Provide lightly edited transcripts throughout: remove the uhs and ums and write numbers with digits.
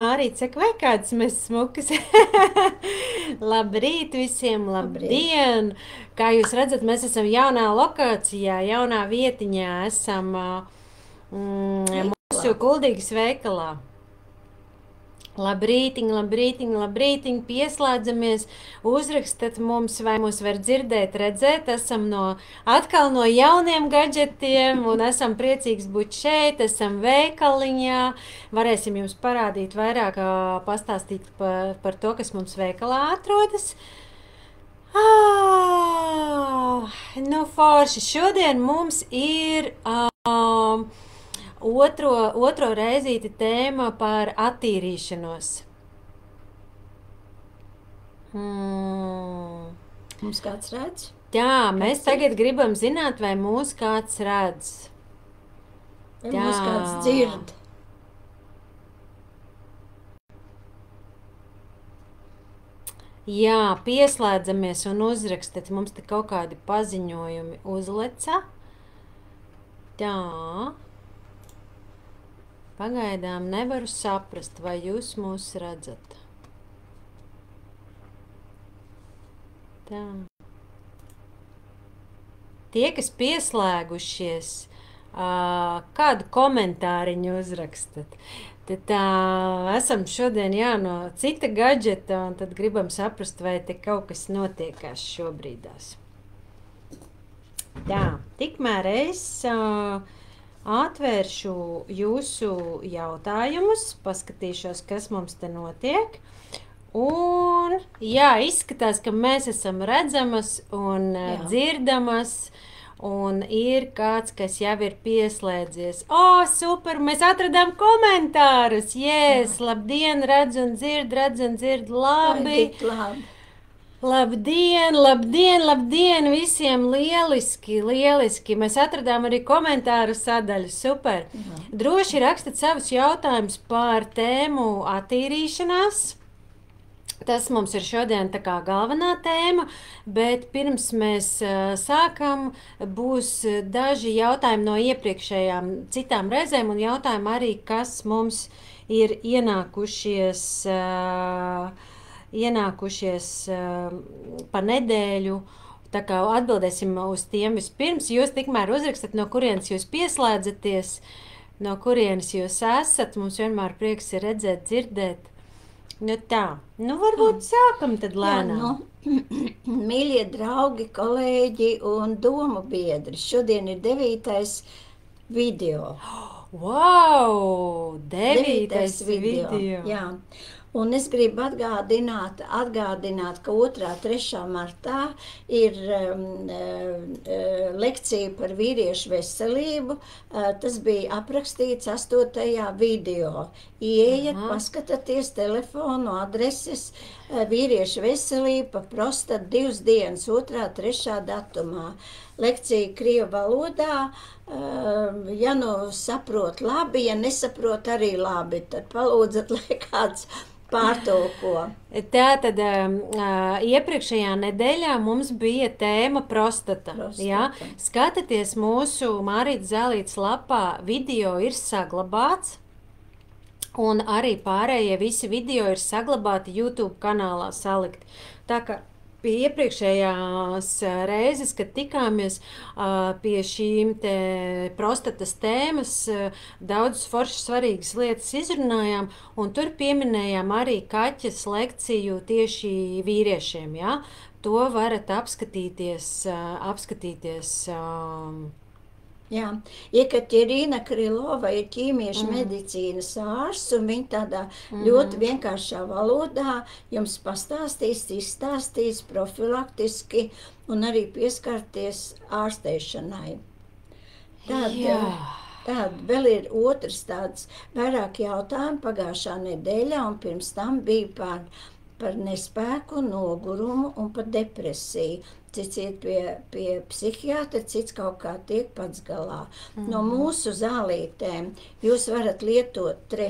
Mārīt saka, vai kāds mēs smukas? Labrīt visiem, Labrīt. labdien! Kā jūs redzat, mēs esam jaunā lokācijā, jaunā vietiņā, esam Veikalā. mūsu Kuldīgas veikalā. Labrītiņ, labrītiņ, labrītiņ, pieslēdzamies, uzrakstat mums, vai mūs var dzirdēt, redzēt. Esam atkal no jauniem gadžetiem un esam priecīgs būt šeit, esam veikaliņā. Varēsim jums parādīt vairāk, pastāstīt par to, kas mums veikalā atrodas. Nu forši, šodien mums ir otro reizīti tēma par attīrīšanos. Hmm. Mums kāds redz? Jā, mēs tagad gribam zināt, vai mūs kāds redz. Vai mūs kāds dzird? Jā, pieslēdzamies un uzrakstiet. Mums te kaut kādi paziņojumi uzleca. Tā. Pagaidām nevaru saprast, vai jūs mūs redzat. Tā. Tie, kas pieslēgušies, kādu komentāriņu uzrakstat. Tad esam šodien no cita gadžeta, un tad gribam saprast, vai te kaut kas notiekās šobrīdās. Tā, tikmēr es atvēršu jūsu jautājumus, paskatīšos, kas mums te notiek. Un, jā, izskatās, ka mēs esam redzamas un dzirdamas. Un ir kāds, kas jau ir pieslēdzies. O, super! Mēs atradām komentārus! Yes, labdien, redz un dzird, labi! Labi. Labdien, labdien, labdien! Visiem lieliski, lieliski! Mēs atradām arī komentāru sadaļu. Super! Droši rakstat savus jautājumus par tēmu attīrīšanās. Tas mums ir šodien tā kā galvenā tēma, bet pirms mēs sākam, būs daži jautājumi no iepriekšējām citām reizēm un jautājumi arī, kas mums ir ienākušies pa nedēļu. Tā kā atbildēsim uz tiem vispirms. Jūs tikmēr uzrakstat, no kurienes jūs pieslēdzaties, no kurienes jūs esat. Mums vienmēr prieks ir redzēt, dzirdēt. Nu tā, nu varbūt sākam tad lēnām. Mīļie draugi, kolēģi un domu biedri, šodien ir 9. video. Wow! 9. video! Jā. Un es gribu atgādināt, ka 2. 3. martā ir lekcija par vīriešu veselību. Tas bija aprakstīts 8. video. Ieiet, paskatieties telefonu adreses vīriešu veselība pa prostatu 2 dienas, 2. 3. datumā. Lekcija krievu valodā. Ja nu saprot labi, ja nesaprot arī labi, tad palūdzat, lai kāds pārtulko. Tā tad iepriekšējā nedēļā mums bija tēma prostata. Jā? Skatieties mūsu Mārītes Zālītes lapā, video ir saglabāts. Un arī pārējie visi video ir saglabāti YouTube kanālā salikti. Tā kā pie iepriekšējās reizes, kad tikāmies pie šīm te prostatas tēmas, daudzas foršas svarīgas lietas izrunājām, un tur pieminējām arī kaķes lekciju tieši vīriešiem. Ja? To varat apskatīties. Jā, Iekaterīna Krilova ir ķīmiešu medicīnas ārsts, un viņa tādā ļoti vienkāršā valodā jums pastāstīs, izstāstīs profilaktiski un arī pieskarties ārstēšanai. Tad vēl ir otrs tāds vairāk jautājumu pagājušā nedēļā, un pirms tam bija par nespēku, nogurumu un par depresiju. cits iet pie psihiatra, cits kaut kā tiek pats galā. No mūsu zālītēm jūs varat lietot 3.,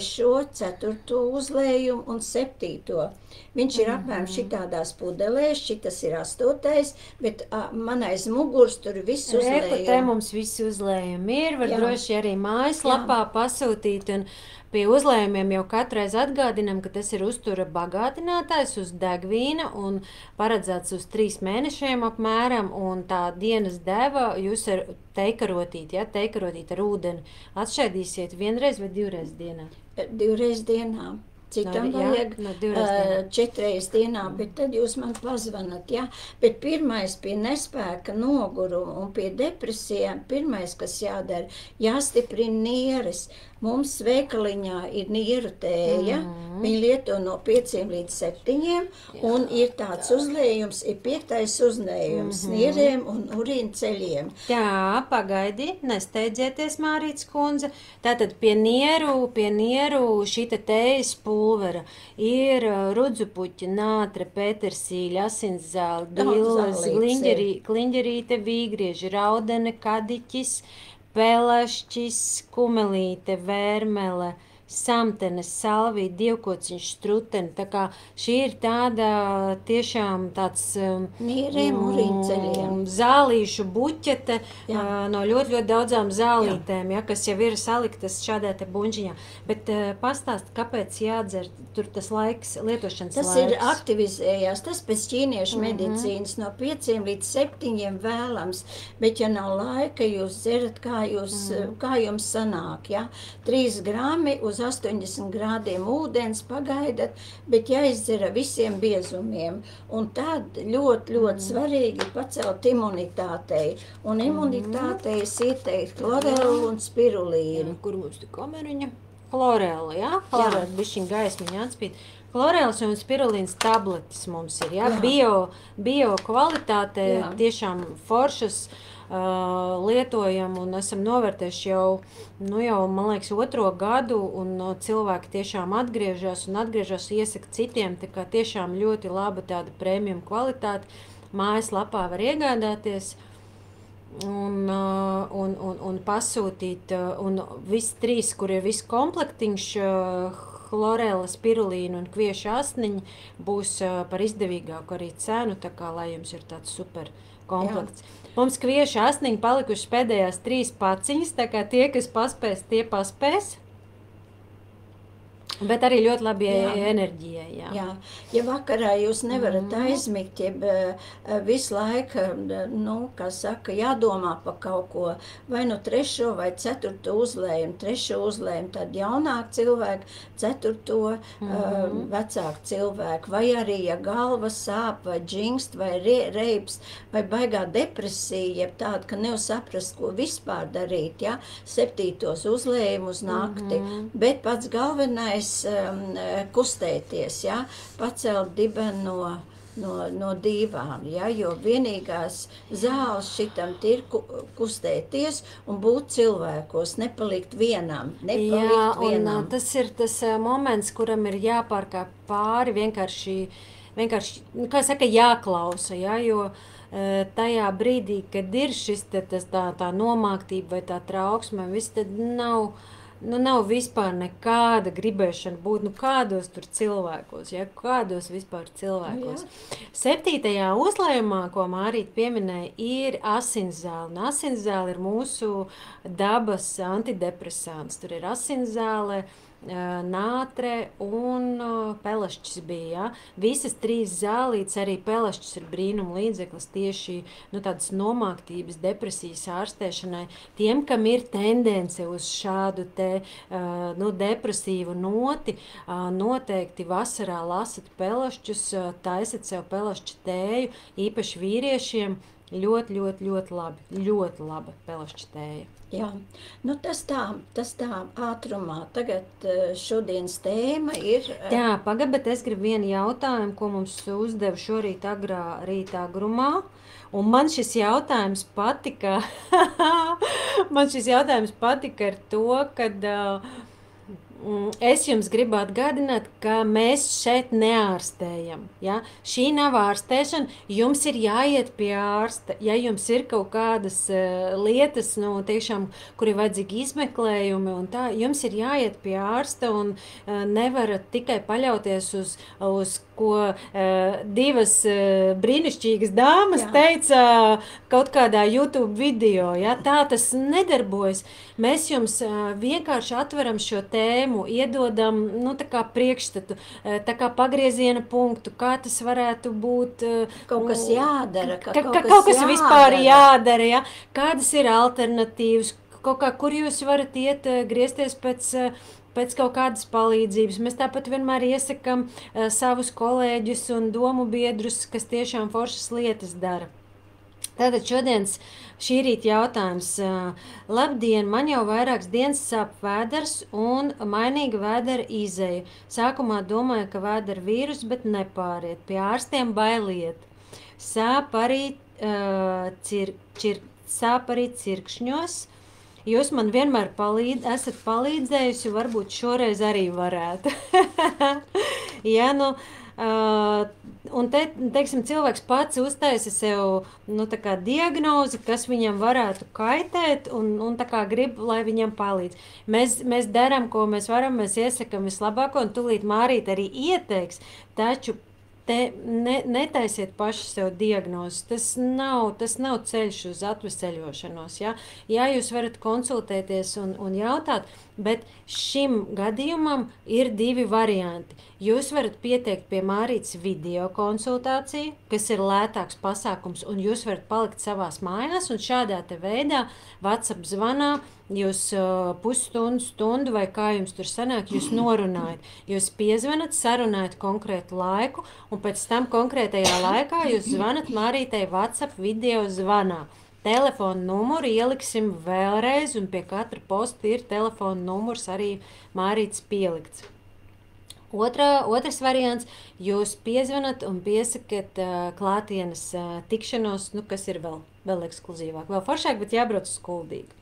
4. uzlējumu un 7. Viņš ir apmēram šitādās pudelēs, šitas ir 8., bet man aiz muguras tur ir viss uzlējumi. Te mums visi uzlējumi ir, var droši arī mājaslapā pasūtīt, un pie uzlējumiem jau katreiz atgādinam, ka tas ir uztura bagātinātājs uz degvīna un paredzēts uz 3 mēnešiem apmēram, un tā dienas deva jūs ar teikarotīti, teikarotīti ar ūdeni atšķaidīsiet 1 vai 2 dienā? 2 dienā. Citam vajag 4 dienā, bet tad jūs man pazvanat, Bet pirmais pie nespēka, noguruma un pie depresijām, pirmais, kas jādara, jāstiprina nieres. Mums veikaliņā ir nieru tēja, viņi lieto no 5 līdz 7, un ir tāds uzlējums, ir 5. uzlējums nierēm un urīna ceļiem. Jā, pagaidi, nesteidzieties, Mārītes kundze. Tātad pie nieru šita tējas pulvera ir rudzupuķa, nātre, petersīļa, asinszāle, dilles, kliņģerīte, vīgrieži, raudene, kadiķis, pelašķis, kumelīte, vērmele, samtene, salvija, dievkociņš, strutene. Tā kā šī ir tāda tiešām tāds nieriem, urīnceļiem. Zālīšu buķete no ļoti daudzām zālītēm, kas jau ir saliktas šādā te buņģiņā. Bet pastāst, kāpēc jādzer tur tas laiks, lietošanas laiks? Tas ir aktivizējās, tas pēc ķīniešu medicīnas no 5 līdz 7 vēlams, bet ja nav laika, jūs dzerat, kā jums sanāk, 3 grami uz 80 grādiem ūdens pagaidat, bet jāizdzer visiem biezumiem. Un tad ļoti svarīgi pacelt imunitātei. Un imunitātei es ieteiktu klorelu un spirulīnu. Kur mums te kameriņa? Klorela, Klorela, bišķiņ gaismiņa atspīd. Klorelas un spirulīnas tabletes mums ir, bio kvalitāte, tiešām foršas, lietojam un esam novērtējuši jau, man liekas, 2. gadu, un cilvēki tiešām atgriežas, iesaka citiem, tā kā tiešām ļoti laba tāda premium kvalitāte. Mājaslapā var iegādāties un pasūtīt, un visi 3, kur ir viss komplektiņš, chlorela, spirulīna un kviešu asniņi, būs par izdevīgāku arī cenu, tā kā lai jums ir tāds super komplekts. Mums kviešu asniņi palikušas pēdējās 3 paciņas, tā kā tie, kas paspēs, tie paspēs. Bet arī ļoti labi enerģijai. Ja vakarā jūs nevarat aizmigt, visu laiku, jādomā par kaut ko, vai 3. vai 4. uzlējumu, 3. uzlējumu, tad jaunāk cilvēku, 4. vecāku cilvēku, vai arī, ja galva sāp, vai džingst, vai reips, vai baigā depresija, jeb tāda, ka nevar saprast, ko vispār darīt, 7. uzlējumu uz nakti, bet pats galvenais kustēties, pacelt dibenu no dīvām, jo vienīgās zāles šitam ir kustēties un būt cilvēkos, nepalikt vienam. Un tas ir tas moments, kuram ir jāpārkāp pāri, vienkārši, kā saka, jāklausa, jo tajā brīdī, kad ir šis tā nomāktība vai tā trauksme, viss tad nav vispār nekāda gribēšana būt, kādos tur cilvēkos, kādos vispār cilvēkos. 7. uzlējumā, ko Mārīte pieminēja, ir asinszāle. Asinszāle ir mūsu dabas antidepresants. Tur ir asinszāle, nātre un pelašķis bija. Visas 3 zālītes, arī pelašķis ir brīnuma līdzeklis tieši tādas nomāktības, depresijas ārstēšanai. Tiem, kam ir tendence uz šādu depresīvu noti, noteikti vasarā lasat pelašķus, taisat sev pelašķu tēju, īpaši vīriešiem. Ļoti labi, ļoti laba pelašķa tēja. Tas tā ātrumā. Tagad šodienas tēma ir... Pagaid, bet es gribu vienu jautājumu, ko mums uzdeva šorīt agrā rītā grumā. Un man šis jautājums patika, ar to, kad Es jums gribu atgādināt, ka mēs šeit neārstējam. Ja? Šī nav ārstēšana. Jums ir jāiet pie ārsta. Ja jums ir kaut kādas lietas, nu, tiešām, kur ir vajadzīgi izmeklējumi, un tā, jums ir jāiet pie ārsta un nevarat tikai paļauties uz ko divas brīnišķīgas dāmas teica kaut kādā YouTube video. Ja? Tā tas nedarbojas. Mēs jums vienkārši atveram šo tēmu, iedodam tā kā priekšstatu, tā kā pagrieziena punktu, kā tas varētu būt. Kaut kas jādara. Kaut kas vispār jādara, ja? Kādas ir alternatīvas, kur jūs varat iet, griezties pēc kaut kādas palīdzības. Mēs tāpat vienmēr iesakam savus kolēģus un domu biedrus, kas tiešām foršas lietas dara. Tātad šī rīta jautājums. Labdien, man jau vairākas dienas sāp vēders un mainīga vēdera izeja. Sākumā domāju, ka vēdera vīrus, bet nepāriet. Pie ārstiem bailiet. Sāp arī cirkšņos. Jūs man vienmēr esat palīdzējusi, varbūt šoreiz arī varētu. Ja, nu... Un teiksim, cilvēks pats uztaisa sev tā kā diagnozi, kas viņam varētu kaitēt un tā kā grib, lai viņam palīdz. Mēs darām, ko mēs varam, mēs iesakam vislabāko un tūlīt Mārīte arī ieteiks, taču netaisiet paši sev diagnozes. Tas nav ceļš uz atveseļošanos. Ja? Jā, jūs varat konsultēties un jautāt, bet šim gadījumam ir divi varianti. Jūs varat pieteikt pie Mārītes video konsultāciju, kas ir lētāks pasākums, un jūs varat palikt savās mājās, un šādā te veidā WhatsApp zvanā jūs pusstundu vai kā jums tur sanāk, jūs norunājat. Jūs piezvanat, sarunājat konkrētu laiku, un pēc tam konkrētajā laikā jūs zvanat Mārītei WhatsApp video zvanā. Telefona numuru ieliksim vēlreiz, un pie katra posta ir telefona numurs arī Mārītes pielikts. Otrs variants, jūs piezvanat un piesakat klātienes tikšanos, kas ir vēl ekskluzīvāk, vēl foršāk, bet jābrauc uz Kuldīgu.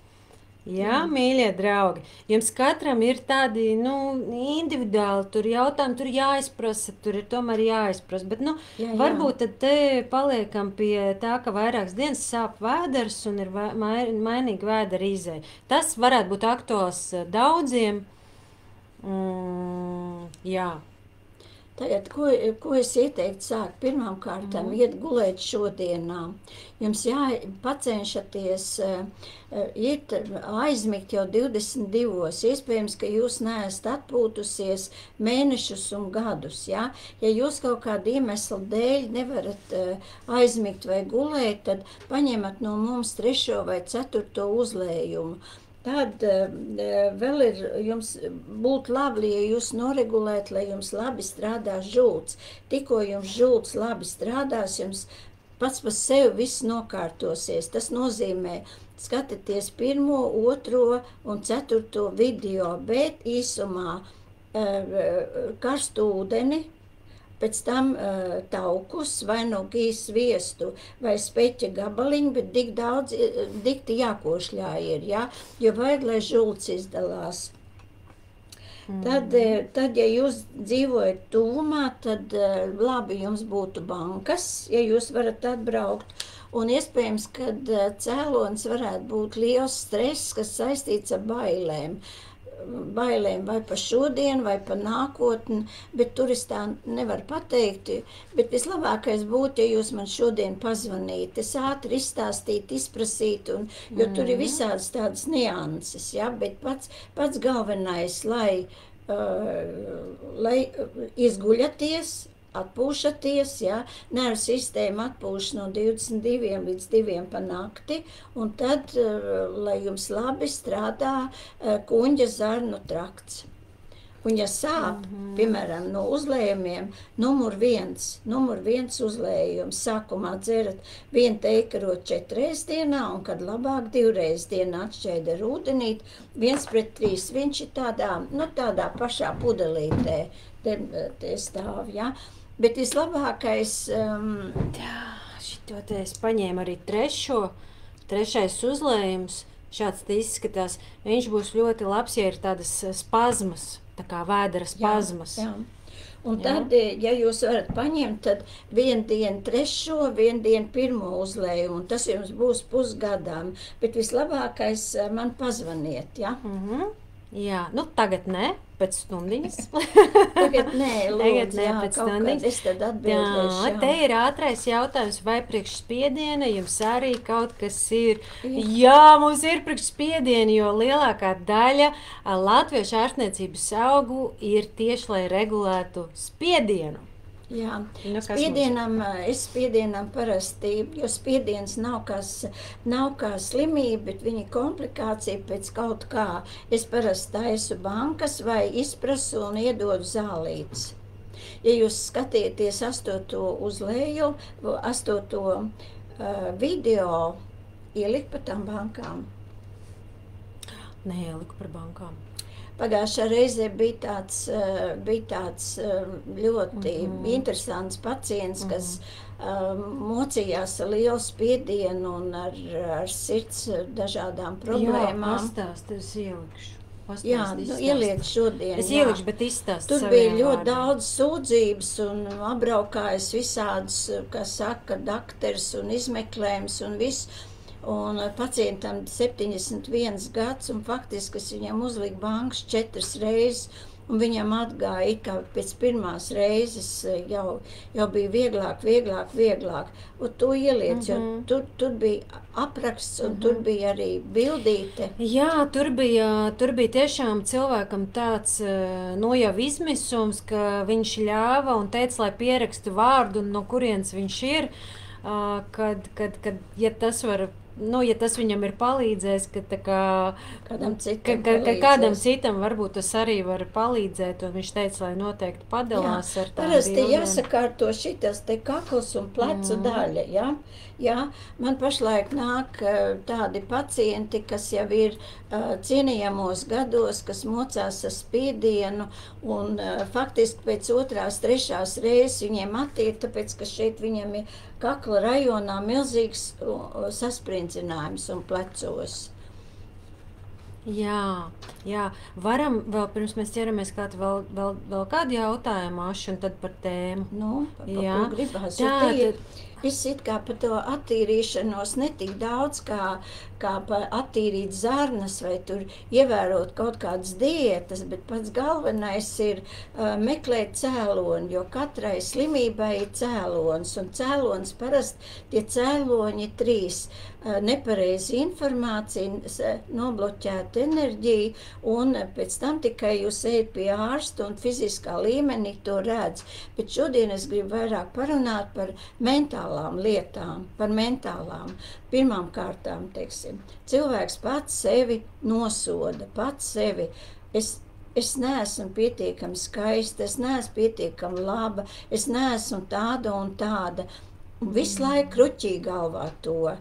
Jā, mīļie draugi, jums katram ir tādi, individuāli tur jautājumi, tur jāizprasa, tur ir tomēr jāizprasa, bet, varbūt tad te paliekam pie tā, ka vairākas dienas sāp vēders un ir mainīga vēdera izeja. Tas varētu būt aktuāls daudziem. Jā. Tagad, ko es ieteiktu sākt? Pirmkārt, iet gulēt šodienā. Jums pacenšaties iet aizmigt jau 22. Iespējams, ka jūs neesat atpūtusies mēnešus un gadus. Ja jūs kaut kādu iemeslu dēļ nevarat aizmigt vai gulēt, tad paņemat no mums 3. vai 4. uzlējumu. Tad vēl ir jums būtu labi, ja jūs noregulētu, lai jums labi strādā žults. Tikko jums žults labi strādās, jums pats par sevi viss nokārtosies. Tas nozīmē, skatieties 1., 2. un 4. video, bet īsumā karstu ūdeni, pēc tam taukus, vai no gīs sviestu, vai speķa gabaliņu, bet dikti jākošļā ir, ja? Jo vajag, lai žults izdalās. Tad, ja jūs dzīvojat tuvumā, tad labi jums būtu bankas, ja jūs varat atbraukt. Un iespējams, kad cēlonis varētu būt liels stress, kas saistīts ar bailēm vai pa šodien, vai pa nākotni, bet tur es tā nevaru pateikt. Bet vislabākais būtu, ja jūs man šodien pazvanītu, es ātri izstāstītu, izprasītu, jo tur ir visādas tādas nianses, ja? Bet pats galvenais, lai izguļaties, atpūšaties, ja? Nervu sistēma atpūš no 22 līdz 2 pa nakti, un tad, lai jums labi strādā kuņģa zarnu trakts. Un ja sāp, piemēram, no uzlējumiem, numur 1 uzlējums, sākumā dzerat 1 teikarotu 4 reizes dienā, un kad labāk 2 reizes dienā atšķēda ar ūdenīt, 1:3, viņš ir tādā pašā pudelītē, te stāv, ja? Bet vislabākais... šito te es paņēmu arī 3. uzlējums. šāds te izskatās. Viņš būs ļoti labs, ja ir tādas spazmas, tā kā vēdera spazmas. Jā. Un tad, ja jūs varat paņemt, tad 1 dienu 3., 1 dienu 1. uzlējumu, un tas jums būs pusgadām. Bet vislabākais man pazvaniet, ja? Jā, nu tagad ne, pēc stundiņas. Tagad nē, lūdzu, Tagad ne, jā, pēc kaut stundiņas. kad es tad atbildēšu. Jā, te ir ātrais jautājums, vai priekš spiediena jums arī kaut kas ir? Jā, mums ir priekš spiediena, jo lielākā daļa latviešu ārstniecības augu ir tieši, lai regulētu spiedienu. Jā, Nu, es spiedienam parasti, jo spiediens nav kā slimība, bet viņa komplikācija pēc kaut kā. Es parasti taisu bankas vai izprasu un iedodu zālītes. Ja jūs skatieties 8. uzlēju, 8. video, ielikt par tām bankām. Neieliku par bankām. Pagājušā reizē bija tāds ļoti interesants pacients, kas mocījās ar lielu spiedienu un ar sirds dažādām problēmām. Jā, pastāst, es ielikšu. Jā, ieliec šodien. Es ielikšu, bet izstāst Tur bija ļoti daudz sūdzības un apbraukājas visādas, kā saka, dakteris un izmeklējums un viss. Un pacientam 71 gads, un faktiski es viņam uzliku bankas 4 reizes, un viņam atgāja, ka pēc pirmās reizes jau bija vieglāk. Un to ieliec, jo tur bija apraksts, un tur bija arī bildīte. Jā, tur bija tiešām cilvēkam tāds jau izmisums, ka viņš ļāva un teica, lai pierakstu vārdu, no kurienes viņš ir, kad ja tas var... ja tas viņam ir palīdzējis, ka kādam citam varbūt tas arī var palīdzēt, un viņš teica, lai noteikti padalās ar tām parasti bildēm. Jāsakārto šitas te kakls un plecu daļa, ja? Jā, man pašlaik nāk tādi pacienti, kas jau ir cienījamos gados, kas mocās ar spiedienu, un faktiski pēc 2., 3. reizes viņiem attiek, tāpēc, ka šeit viņam ir kakla rajonā milzīgs sasprindzinājums un plecos. Jā, varam vēl pirms mēs ķeramies klāt vēl kādu jautājumu, Aši, un tad par tēmu. Nu, ko gribās. Es it kā par to attīrīšanos netik daudz, kā par attīrīt zarnas vai tur ievērot kaut kādas diētas, bet pats galvenais ir meklēt cēloni, jo katrai slimībai ir cēlonis, un cēlonis parasti tie cēloņi 3. Nepareiza informācija, nobloķēta enerģija, un pēc tam tikai jūs ejat pie ārsta un fiziskā līmenī to redz. Bet šodien es gribu vairāk parunāt par mentālām lietām, par mentālām. Pirmām kārtām, teiksim, cilvēks pats sevi nosoda, pats sevi. Es neesmu pietiekami skaista, es neesmu pietiekami laba, es neesmu tāda un tāda. Un visu laiku kruķī galvā to.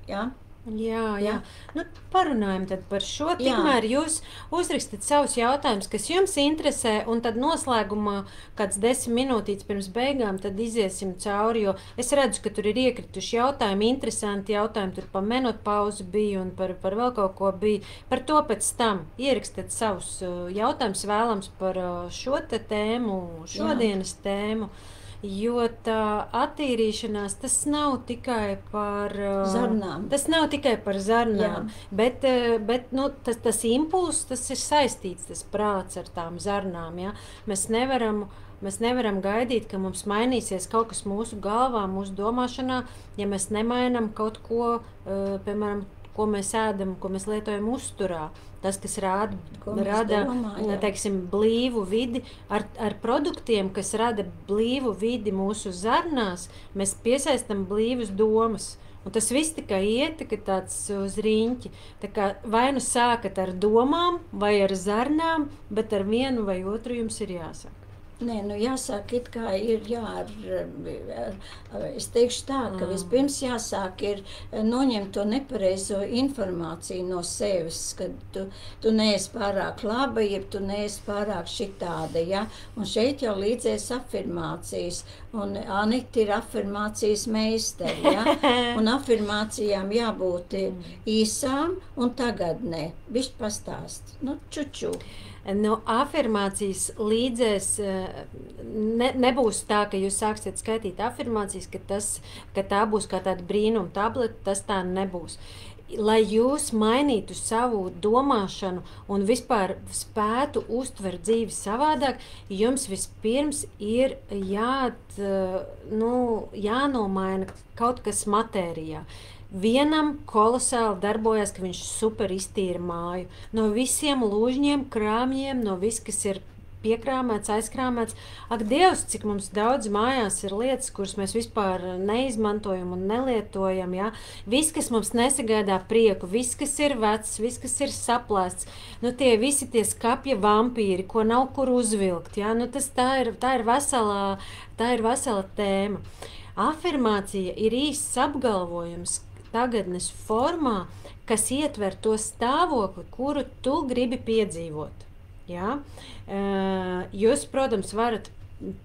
Ja? Jā. Nu, parunājam tad par šo. Tikmēr jūs uzrakstat savus jautājumus, kas jums interesē, un tad noslēgumā kāds 10 minūtītes pirms beigām tad iziesim cauri, jo es redzu, ka tur ir iekrituši jautājumi, interesanti jautājumi, tur par menopauzi bija un par vēl kaut ko bija. Par to pēc tam ierakstat savus jautājumus vēlams par šo te tēmu, šodienas tēmu. Jo tā attīrīšanās, tas nav tikai par zarnām. Tas nav tikai par zarnām, bet nu, tas impulss, tas ir saistīts, tas prāts ar tām zarnām. Ja? Mēs nevaram gaidīt, ka mums mainīsies kaut kas mūsu galvā, mūsu domāšanā, ja mēs nemainam kaut ko, piemēram, ko mēs ēdam, ko mēs lietojam uzturā. Tas, kas rada teiksim, blīvu vidi, ar produktiem, kas rada blīvu vidi mūsu zarnās, mēs piesaistam blīvas domas. Un tas viss tikai ietika tāds uz riņķi. Tā kā vai nu sākat ar domām, vai ar zarnām, bet ar vienu vai otru jums ir jāsaka. Nē, nu jāsāk it kā ir, es teikšu tā, ka vispirms jāsāk ir noņemt to nepareizo informāciju no sevis, ka tu neesi pārāk laba, jeb tu neesi pārāk šitāda, ja? Un šeit jau līdzēs afirmācijas, un Anita ir afirmācijas meisteri, ja? Un afirmācijām jābūt īsām un tagadnē. Bišķi pastāst, nu čuču. No afirmācijas līdzēs nebūs tā, ka jūs sāksiet skaitīt afirmācijas, ka tā būs kā tāda brīnuma tableta, tas tā nebūs. Lai jūs mainītu savu domāšanu un vispār spētu uztvert dzīvi savādāk, jums vispirms ir jānomaina kaut kas matērijā. Vienam kolosāli darbojas, ka viņš super iztīra māju. No visiem lūžņiem, krāmjiem, no viss, kas ir piekrāmēts, aizkrāmēts. Ak, Dievs, cik mums daudz mājās ir lietas, kuras mēs vispār neizmantojam un nelietojam. Ja? Viss, kas mums nesagādā prieku, viss, kas ir vecs, viss, kas ir saplēsts. Nu, visi tie skapja vampīri, ko nav kur uzvilkt. Ja? Nu, tā ir vesela tēma. Afirmācija ir īsts apgalvojums, tagadnes formā, kas ietver to stāvokli, kuru tu gribi piedzīvot. Ja? Jūs, protams, varat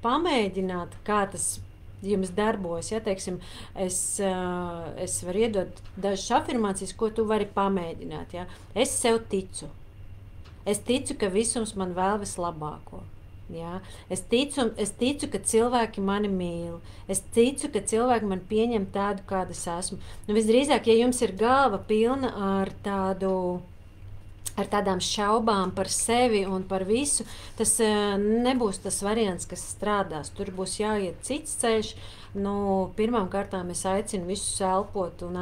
pamēģināt, kā tas jums darbojas. Ja? Teiksim, es varu iedot dažas afirmācijas, ko tu vari pamēģināt. Ja? Es sev ticu. Es ticu, ka visums man vēl vislabāko. Ja? Es ticu, ka cilvēki mani mīl. Es ticu, ka cilvēki mani pieņem tādu, kāda es esmu. Nu, visdrīzāk, ja jums ir galva pilna ar tādām šaubām par sevi un par visu, tas nebūs tas variants, kas strādās. Tur būs jāiet cits ceļš. Nu, pirmām kārtām es aicinu visus elpot un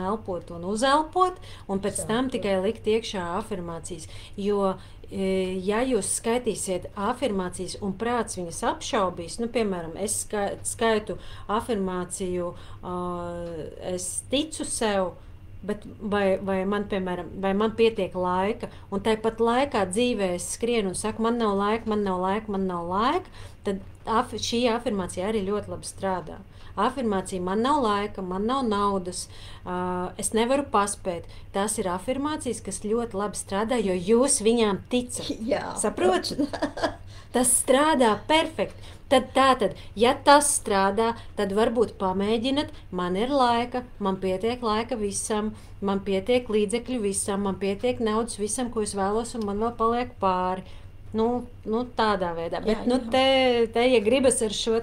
uzelpot, un pēc tam tikai likt iekšā afirmācijas. Jo ja jūs skaitīsiet afirmācijas un prāts viņas apšaubīs, nu, piemēram, es skaitu afirmāciju, es ticu sev, bet vai man pietiek laika, un tāpat laikā dzīvē es skrienu un saku, man nav laika, tad šī afirmācija arī ļoti labi strādā. Afirmācija, man nav laika, man nav naudas, es nevaru paspēt. Tās ir afirmācijas, kas ļoti labi strādā, jo jūs viņām ticat. Jā. Saprotat? Tas strādā perfekti. Tātad, ja tas strādā, tad varbūt pamēģināt, man ir laika, man pietiek laika visam, man pietiek līdzekļu visam, man pietiek naudas visam, ko es vēlos, un man vēl paliek pāri. Nu tādā veidā. Bet ja gribas ar šo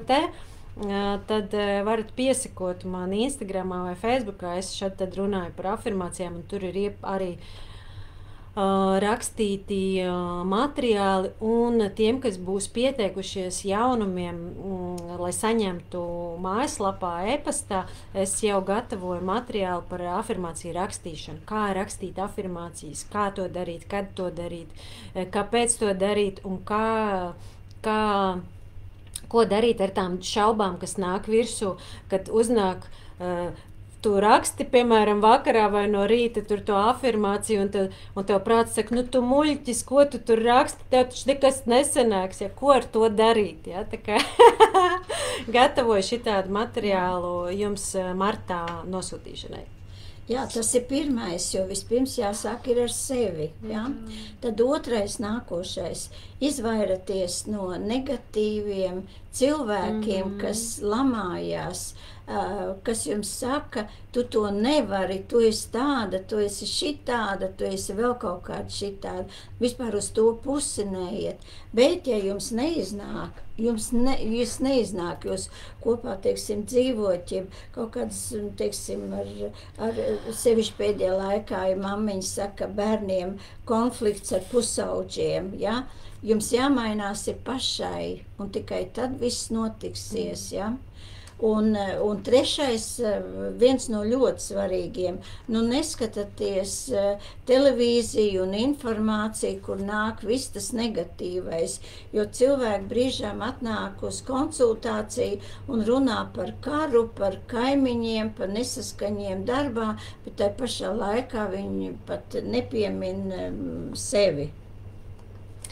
tad varat piesakot man Instagramā vai Facebookā. Es šeit runāju par afirmācijām, un tur ir arī rakstīti materiāli, un tiem, kas būs pieteikušies jaunumiem, lai saņemtu mājaslapā e-pastā, es jau gatavoju materiālu par afirmāciju rakstīšanu. Kā rakstīt afirmācijas, kā to darīt, kad to darīt, kāpēc to darīt un ko darīt ar tām šaubām, kas nāk virsū, kad uznāk tu raksti, piemēram, vakarā vai no rīta tur to afirmāciju, un tev prāts saka, nu tu muļķis, ko tu tur raksti, tev taču nekas nesanāks, ja, ko ar to darīt, ja, tā kā gatavoju šitādu materiālu jums martā nosūtīšanai. Jā, tas ir pirmais, jo vispirms jāsāk ir ar sevi. Ja? Tad otrais, nākošais, izvairieties no negatīviem cilvēkiem, kas lamājās, kas jums saka, tu to nevari, tu esi tāda, tu esi šitāda, tu esi vēl kaut kāda šitāda. Vispār uz to pusi neiet. Bet, ja jums neiznāk, jūs kopā, teiksim, dzīvot, ja kaut kāds, teiksim, ar sevišķi pēdējā laikā, ja mammiņa saka bērniem konflikts ar pusauģiem, ja? Jums jāmainās ir pašai, un tikai tad viss notiksies, ja? Un trešais, viens no ļoti svarīgiem, neskatieties televīziju un informāciju, kur nāk viss tas negatīvais, jo cilvēki brīžām atnāk uz konsultāciju un runā par karu, par kaimiņiem, par nesaskaņiem darbā, bet tai pašā laikā viņi pat nepiemin sevi.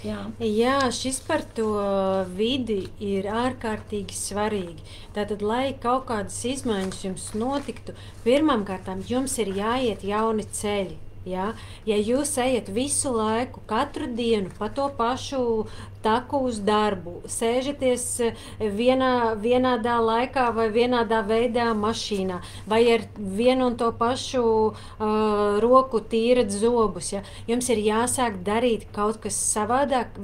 Jā, šis par to vidi ir ārkārtīgi svarīgi. Tātad, lai kaut kādas izmaiņas jums notiktu, pirmkārt, jums ir jāiet jauni ceļi. Ja? Ja jūs ejat visu laiku, katru dienu pa to pašu taku uz darbu, sēžaties vienādā laikā vai vienādā veidā mašīnā, vai ar vienu un to pašu roku tīrat zobus, ja? Jums ir jāsāk darīt kaut kas savādāk,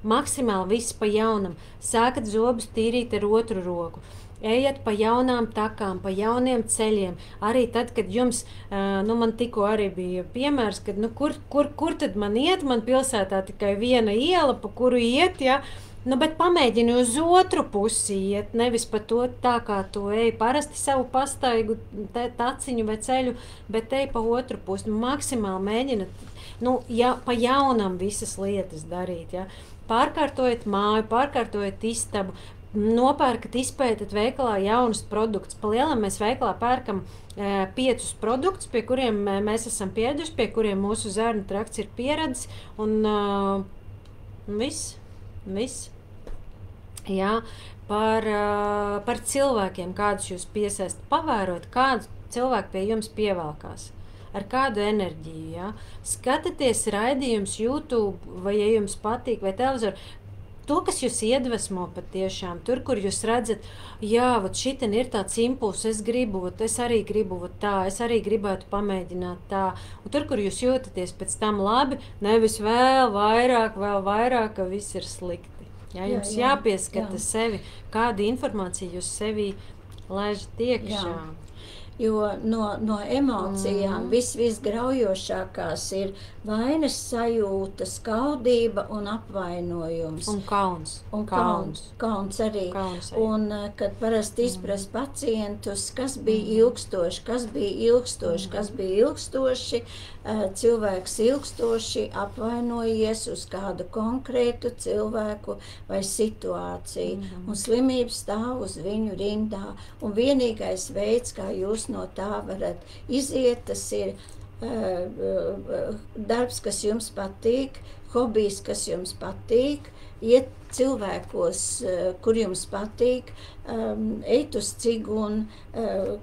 maksimāli viss pa jaunam. Sākat zobus tīrīt ar otru roku. Ejiet pa jaunām takām, pa jauniem ceļiem. Arī tad, kad jums, man tikko arī bija piemērs, kad, kur tad man iet? Man pilsētā tikai viena iela, pa kuru iet, ja? Bet pamēģini uz otru pusi iet, nevis pa to tā, kā tu ej parasti savu pastaigu taciņu vai ceļu, bet ej pa otru pusi. Maksimāli mēģināt, pa jaunam visas lietas darīt, ja? Pārkārtojiet māju, pārkārtojiet istabu, nopērkat, izpētat veikalā jaunus produktus. Pa lielam mēs veikalā pērkam 5 produktus, pie kuriem mēs esam pieraduši, pie kuriem mūsu zārnu trakts ir pieradis, un viss. Jā, par cilvēkiem, kādus jūs piesaistat, pavērot, kādu cilvēku pie jums pievelkās. Ar kādu enerģiju, ja? Skatieties raidījums YouTube, vai ja jums patīk, vai televizoru, to, kas jūs iedvesmo patiešām, tur, kur jūs redzat, jā, šitien ir tāds impulss, es arī gribu tā, es arī gribētu pamēģināt tā. Un tur, kur jūs jūtaties pēc tam labi, nevis vēl vairāk, ka viss ir slikti. Jā, jums jāpieskata sevi, kādu informāciju jūs sevī laižat iekšā. Jo no emocijām visgraujošākās ir vainas sajūta, skaudība un apvainojums. Un kauns. Kauns arī. Un kad parasti izprast pacientus, kas bija ilgstoši, cilvēks ilgstoši apvainojies uz kādu konkrētu cilvēku vai situāciju. Un slimība stāv uz viņu rindā. Un vienīgais veids, kā jūs no tā varat iziet, tas ir darbs, kas jums patīk, hobijs, kas jums patīk, iet cilvēkos, kur jums patīk, eit uz Cigunu,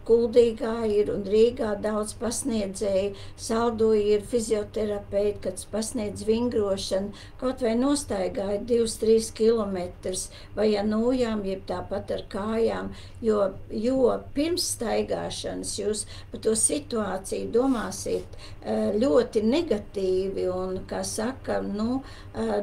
Kuldīgā ir un Rīgā daudz pasniedzēju, Saldū ir fizioterapeiti, kad pasniedz vingrošanu, kaut vai nostaigāja 2-3 kilometrus, vai ar nojām, jeb tāpat ar kājām, jo pirms staigāšanas jūs par to situāciju domāsiet ļoti negatīvi un, kā saka,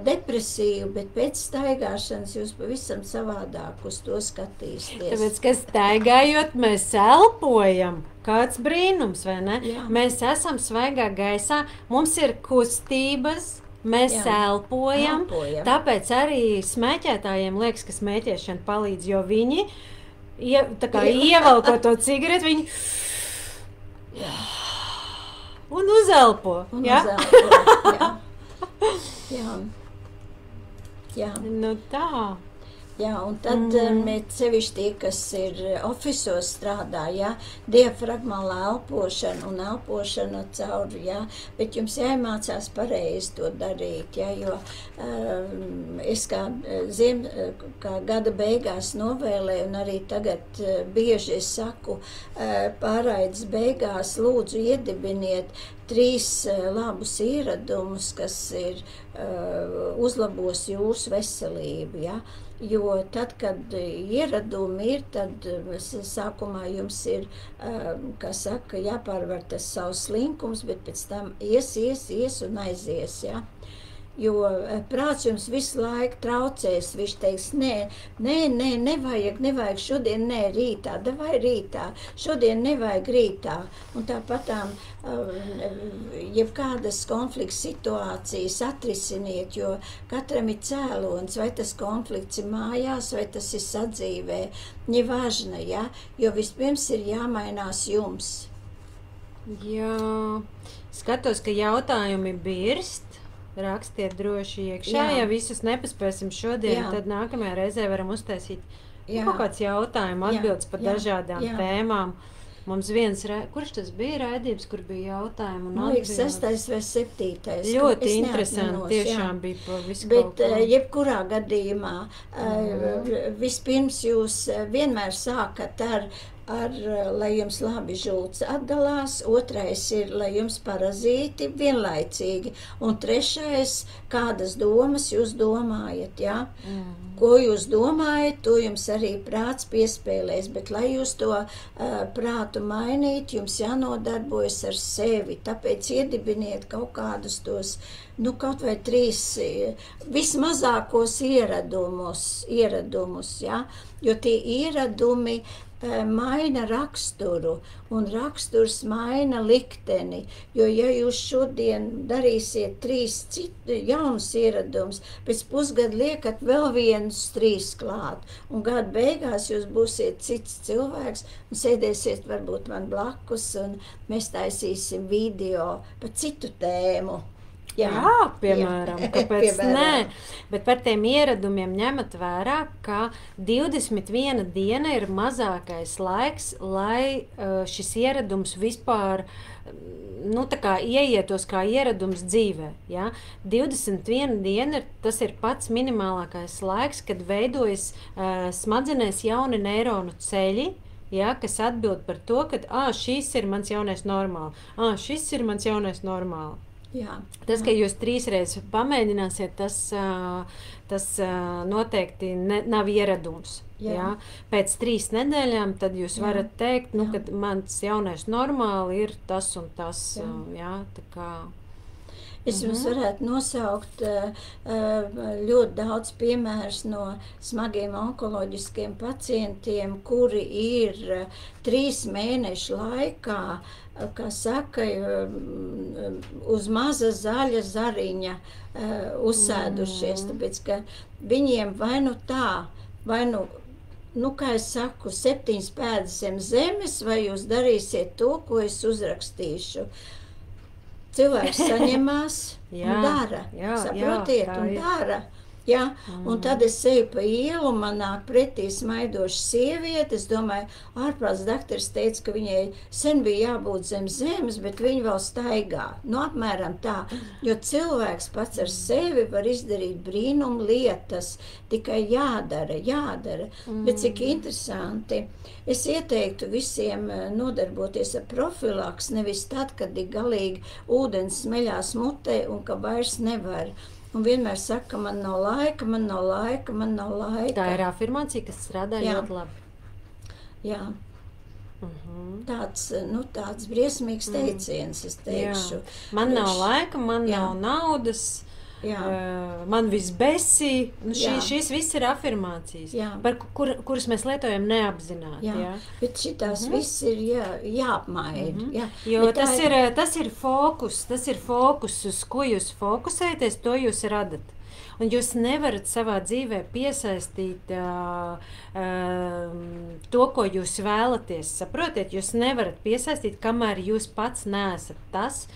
depresīvi, bet pēc staigāšanas jūs pavisam savādāk uz to skatīsieties. Tāpēc, ka staigājot, mēs elpojam. Kāds brīnums, vai ne? Jā. Mēs esam svaigā gaisā, mums ir kustības, mēs elpojam. Tāpēc arī smēķētājiem liekas, ka smēķēšana palīdz, jo viņi ievelko to cigareti, viņi un uzelpo. Jā. Tā. Jā, un tad mēs sevišķi tie, kas ir ofisos strādā, diafragmālā elpošana un elpošana cauri, bet jums jāiemācās pareizi to darīt, jo es kā gada beigās novēlēju, un arī tagad bieži es saku, pārraides beigās lūdzu iedibiniet 3 labus ieradumus, kas uzlabos jūsu veselību, Jo tad, kad ieradumi ir, tad sākumā jums ir, kā saka, jāpārvar tas savs slinkums, bet pēc tam ies un aizies, Jo prāts jums visu laiku traucēs, viņš teiks, nevajag šodien, rītā, davai rītā, šodien nevajag rītā. Un tāpatām, jebkādas konflikts situācijas atrisiniet, jo katram ir cēlonis, vai tas konflikts ir mājās, vai tas ir sadzīvē, nevažna, jo vispirms ir jāmainās jums. Jā, skatos, ka jautājumi birst. Rakstiet droši iekšā, ja visus nepaspēsim šodien, tad nākamajā reizē varam uztaisīt kaut kāds jautājumu, atbildes par dažādām tēmām. Mums kurš tas bija raidījums, kur bija jautājumi un Man liekas, atbildes? 6. vai 7. Ļoti interesanti, tiešām bija pa visu Bet kaut ko. jebkurā gadījumā vispirms jūs vienmēr sākat ar, lai jums labi žults atdalās, otrais ir, lai jums parazīti vienlaicīgi, un trešais, kādas domas jūs domājat, ja? Ko jūs domājat, to jums arī prāts piespēlēs, bet lai jūs to prātu mainīt, jums jānodarbojas ar sevi, tāpēc iedibiniet kaut kādus tos, kaut vai 3 vismazākos ieradumus, ja? Jo tie ieradumi maina raksturu, un raksturs maina likteni, jo ja jūs šodien darīsiet 3 jaunus ieradumus, pēc pusgada liekat vēl vienus 3 klāt, un gada beigās jūs būsiet cits cilvēks, un sēdēsiet varbūt man blakus, un mēs taisīsim video par citu tēmu. Jā, piemēram, kāpēc nē, bet par tiem ieradumiem ņemat vērā, ka 21 diena ir mazākais laiks, lai šis ieradums vispār ieietos kā ieradums dzīvē. Ja? 21 diena tas ir pats minimālākais laiks, kad veidojas smadzenēs jauni neironu ceļi, ja, kas atbild par to, ka šis ir mans jaunais normāli, šis ir mans jaunais normāli. Jā, tas, ka jūs 3 reizes pamēģināsiet, tas noteikti nav ieradums. Ja? Pēc 3 nedēļām tad jūs varat teikt, ka mans jaunais normāli ir tas un tas. Ja? Tā kā... Es jums varētu nosaukt ļoti daudz piemērus no smagiem onkoloģiskiem pacientiem, kuri ir 3 mēnešu laikā, kā saka, uz maza zaļa zariņa uzsēdušies, tāpēc, ka viņiem vai nu tā, vai nu, kā es saku, 7 pēdas zem zemes, vai jūs darīsiet to, ko es uzrakstīšu. Cilvēks saņemās un dara, saprotiet, un dara. Ja? Un tad es eju pa ielu, man nāk pretī smaidoša sieviete, es domāju, ārprāts daktars teica, ka viņai sen bija jābūt zem zemes, bet viņa vēl staigā. Apmēram tā, jo cilvēks pats ar sevi var izdarīt brīnumu lietas, tikai jādara. Bet cik interesanti, es ieteiktu visiem nodarboties ar profilaks, nevis tad, kad ir galīgi ūdens smeļās mutē un ka vairs nevar. Un vienmēr saka, ka man nav laika. Tā ir afirmācija, kas strādā ļoti labi. Jā. Tāds briesmīgs teiciens, es teikšu. Man nav laika, man nav naudas, man viss besī. Šīs viss ir afirmācijas, kuras mēs lietojam neapzināti. Bet šitās viss ir jāapmaina. Jo tas ir fokus, uz ko jūs fokusēties, to jūs radat. Un jūs nevarat savā dzīvē piesaistīt to, ko jūs vēlaties. Saprotiet, jūs nevarat piesaistīt, kamēr jūs pats neesat tas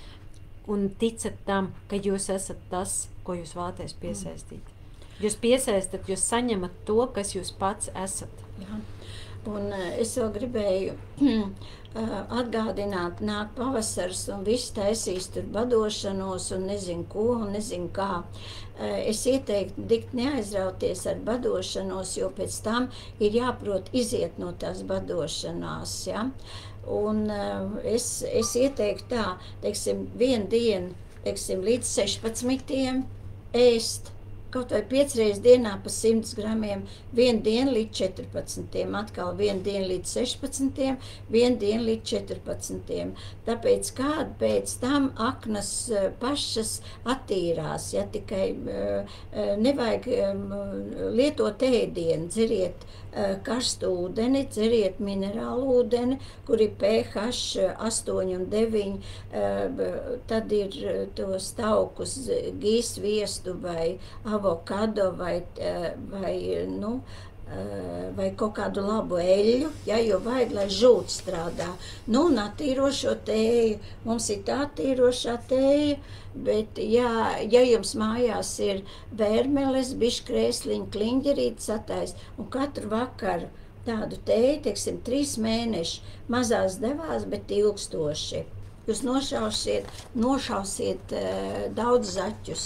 un ticat tam, ka jūs esat tas, ko jūs vēlaties piesaistīt. Jūs piesaistat, jūs saņemat to, kas jūs pats esat. Jā. Un es vēl gribēju atgādināt, nāk pavasars un viss taisīs tur badošanos un nezinu ko un nezinu kā. Es ieteiktu dikt neaizrauties ar badošanos, jo pēc tam ir jāprot iziet no tās badošanās. Ja? Un es ieteiktu tā, teiksim, 1 dienu, teiksim, līdz 16 ēst, kaut vai 5 reizes dienā pa 100 gramiem, 1 dienu līdz 14, atkal 1 dienu līdz 16, 1 dienu līdz 14. Tāpēc kāda pēc tam aknas pašas attīrās, ja tikai nevajag lietot ēdienu, dzeriet karstu ūdeni, dzeriet minerālu ūdeni, kur ir pH 8 un 9, tad ir tos taukus gīzviestu vai avokado vai kaut kādu labu eļļu, jo vajag, lai žults strādā. Un attīrošo tēju, mums ir tā attīrošā tēja, bet ja jums mājās ir vērmeles, bišķi krēsliņi, kliņģerītes attaist, un katru vakaru tādu tēju, teiksim, 3 mēneši, mazās devās, bet ilgstoši. Jūs nošausiet daudz zaķus,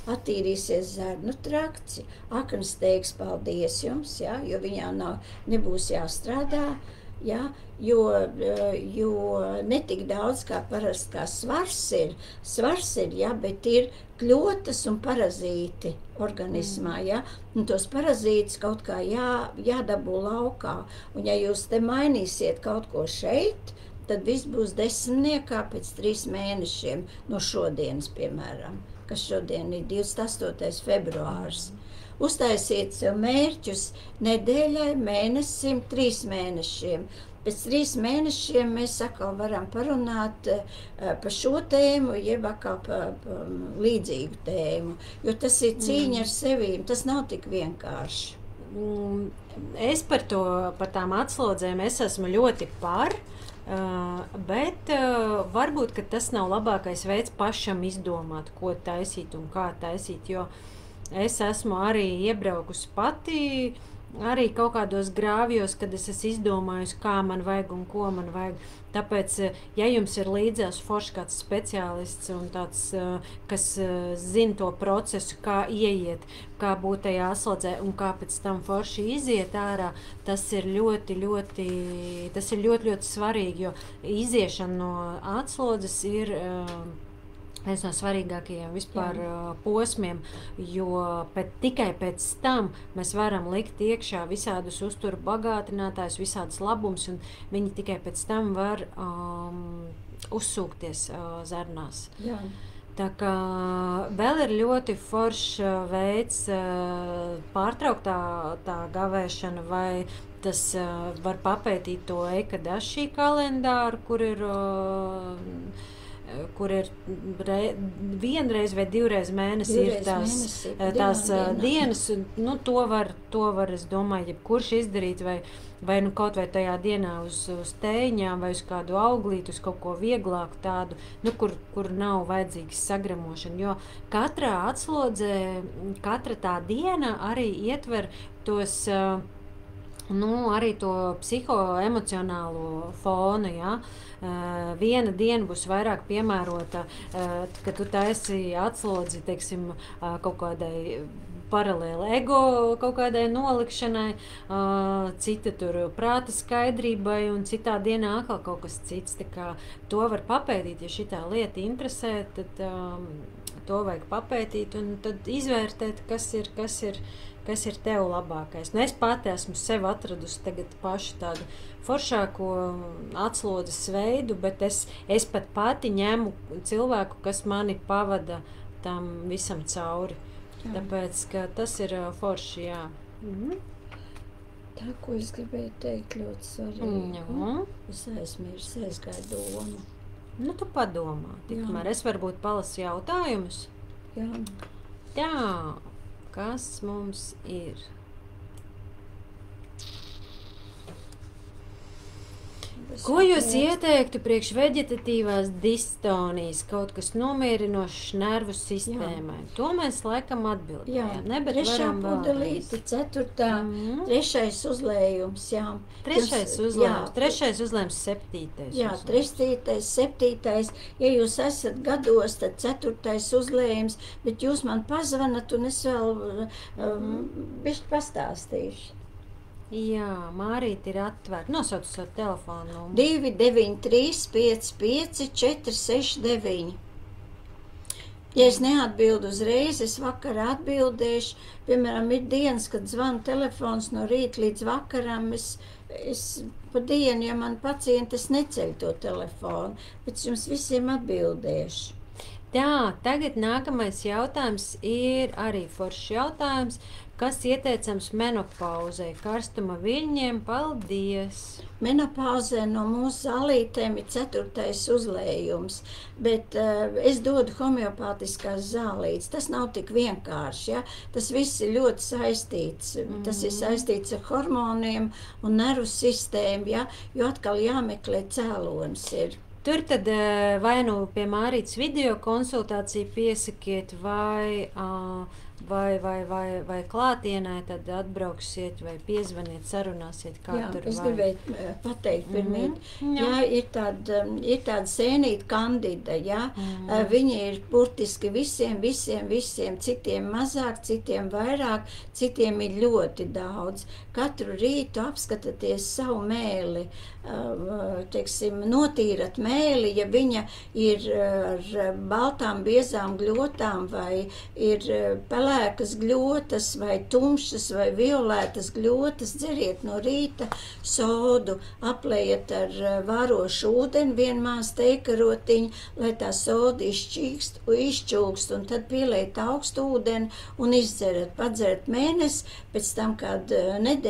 attīrīsies zarnu trakts, aknas teiks paldies jums, ja, jo viņā nebūs jāstrādā, ja, jo ne tik daudz kā parasti kā svars ir, ja, bet ir kļotas un parazīti organismā, ja, un tos parazītus kaut kā jādabū laukā, un ja jūs te mainīsiet kaut ko šeit, tad viss būs 10 pēc 3 mēnešiem no šodienas, piemēram, kas šodien ir 28. februārs. Uztaisiet sev mērķus nedēļai, mēnesim, 3 mēnešiem. Pēc 3 mēnešiem mēs atkal varam parunāt par šo tēmu, jeb atkal par līdzīgu tēmu, jo tas ir cīņa ar sevīm, tas nav tik vienkārši. Es par tām atslodzēm es esmu ļoti par, bet varbūt, ka tas nav labākais veids pašam izdomāt, ko taisīt un kā taisīt, jo es esmu arī iebraukusi pati, arī kaut kādos grāvjos, kad es esmu izdomājusi, kā man vajag un ko man vajag. Tāpēc, ja jums ir līdzās forši kāds speciālists un tāds, kas zina to procesu, kā ieiet, kā būt tajā atslodzē un kā pēc tam forši iziet ārā, tas ir ļoti, ļoti svarīgi, jo iziešana no atslodzes ir viens no svarīgākajiem vispār posmiem, jo tikai pēc tam mēs varam likt iekšā visādus uzturu bagātinātājus, visādus labumus, un viņi tikai pēc tam var uzsūkties zarnās. Jā. Tā kā vēl ir ļoti foršs veids pārtraukt tā gavēšana, vai tas var papētīt to ekadaši kalendāru, kur ir vienreiz vai 2 reizes mēnesī ir tās dienas, nu, to var, es domāju, jebkurš izdarīt, vai nu kaut vai tajā dienā uz tēņām, vai uz kādu auglītu, uz kaut ko vieglāku tādu, nu, kur nav vajadzīgs sagramošana, jo katrā atslodzē, katra tā diena arī ietver tos, arī to psihoemocionālo fonu, ja. Viena diena būs vairāk piemērota, ka tu taisi atslodzi, teiksim, kaut kādai paralēli ego kaut kādai nolikšanai, cita tur prāta skaidrībai un citā dienā atkal kaut kas cits. Tā kā to var papētīt, ja šitā lieta interesē, tad to vajag papētīt un tad izvērtēt, kas ir tev labākais. Nu, es pati esmu sev atradusi tagad pašu tādu foršāko atslodzes veidu, bet es pat pati ņemu cilvēku, kas mani pavada tam visam cauri. Jā. Tāpēc, ka tas ir forši, jā. Tā, ko es gribēju teikt, ļoti svarīgi. Es aizmirsu, aizgāju domu. Nu, tu padomā, tikmēr es varbūt palasu jautājumus. Jā. Tā, kas mums ir? Ko jūs ieteiktu priekš veģetatīvās distonijas, kaut kas nomierinošs nervu sistēmai? Jā. To mēs laikam atbildējām. Jā, trešā pudelīte, 4. Trešais uzlējums, jā. Trešais uzlējums, 7. Jā, 3., 7. Ja jūs esat gados, tad 4. uzlējums, bet jūs man pazvanat un es vēl bišķi pastāstīšu. Jā, Mārīte ir atvērta. Nosauc savu telefonu. 293 55 469. Ja es neatbildu uzreiz, es vakarā atbildēšu. Piemēram, ir dienas, kad zvanu telefons no rīta līdz vakaram. Es pa dienu, ja man pacienti, es neceļu to telefonu, bet jums visiem atbildēšu. Tā, tagad nākamais jautājums ir arī foršs jautājums. Kas ieteicams menopauzei, karstuma viļņiem? Paldies! Menopauzē no mūsu zālītēm ir 4. uzlējums, bet es dodu homeopātiskās zālītes. Tas nav tik vienkārši, ja? Tas viss ir ļoti saistīts. Tas ir saistīts ar hormoniem un nervu sistēmu, ja? Jo atkal jāmeklē cēlonis ir. Tur tad vai nu pie Mārītes video konsultāciju piesakiet, vai vai klātienē, tad atbrauksiet vai piezvaniet, sarunāsiet, kā Jā, tur es gribēju pateikt pirmīt. Jā, ir tāda sēnīta Kandida, jā. Viņi ir burtiski visiem, citiem mazāk, citiem vairāk, citiem ir ļoti daudz. Katru rītu apskatāties savu mēli, teiksim, notīrat mēli, ja viņa ir ar baltām biezām gļotām vai ir pelēkas gļotas vai tumšas vai violētas gļotas, dzeriet no rīta sodu, aplējiet ar vārošu ūdeni vienmās teikarotiņu, lai tā soda izčūkst, un tad pieliet augstu ūdeni un izdzeret. Padzert mēnesi, pēc tam kādu nedēļu,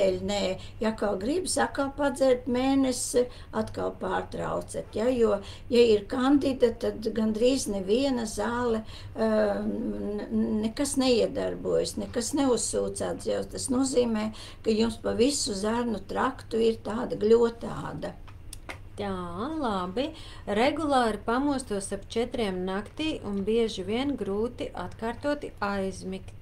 ja kā gribas, atkal padzert mēnesi, atkal pārtraucat. Ja? Jo, ja ir Kandida, tad gandrīz neviena zāle nekas neiedarbojas, nekas neuzsūcāts, jo tas nozīmē, ka jums pa visu zarnu traktu ir tāda gļotāda. Jā, labi. Regulāri pamostos ap 4 naktī un bieži vien grūti atkārtoti aizmigt.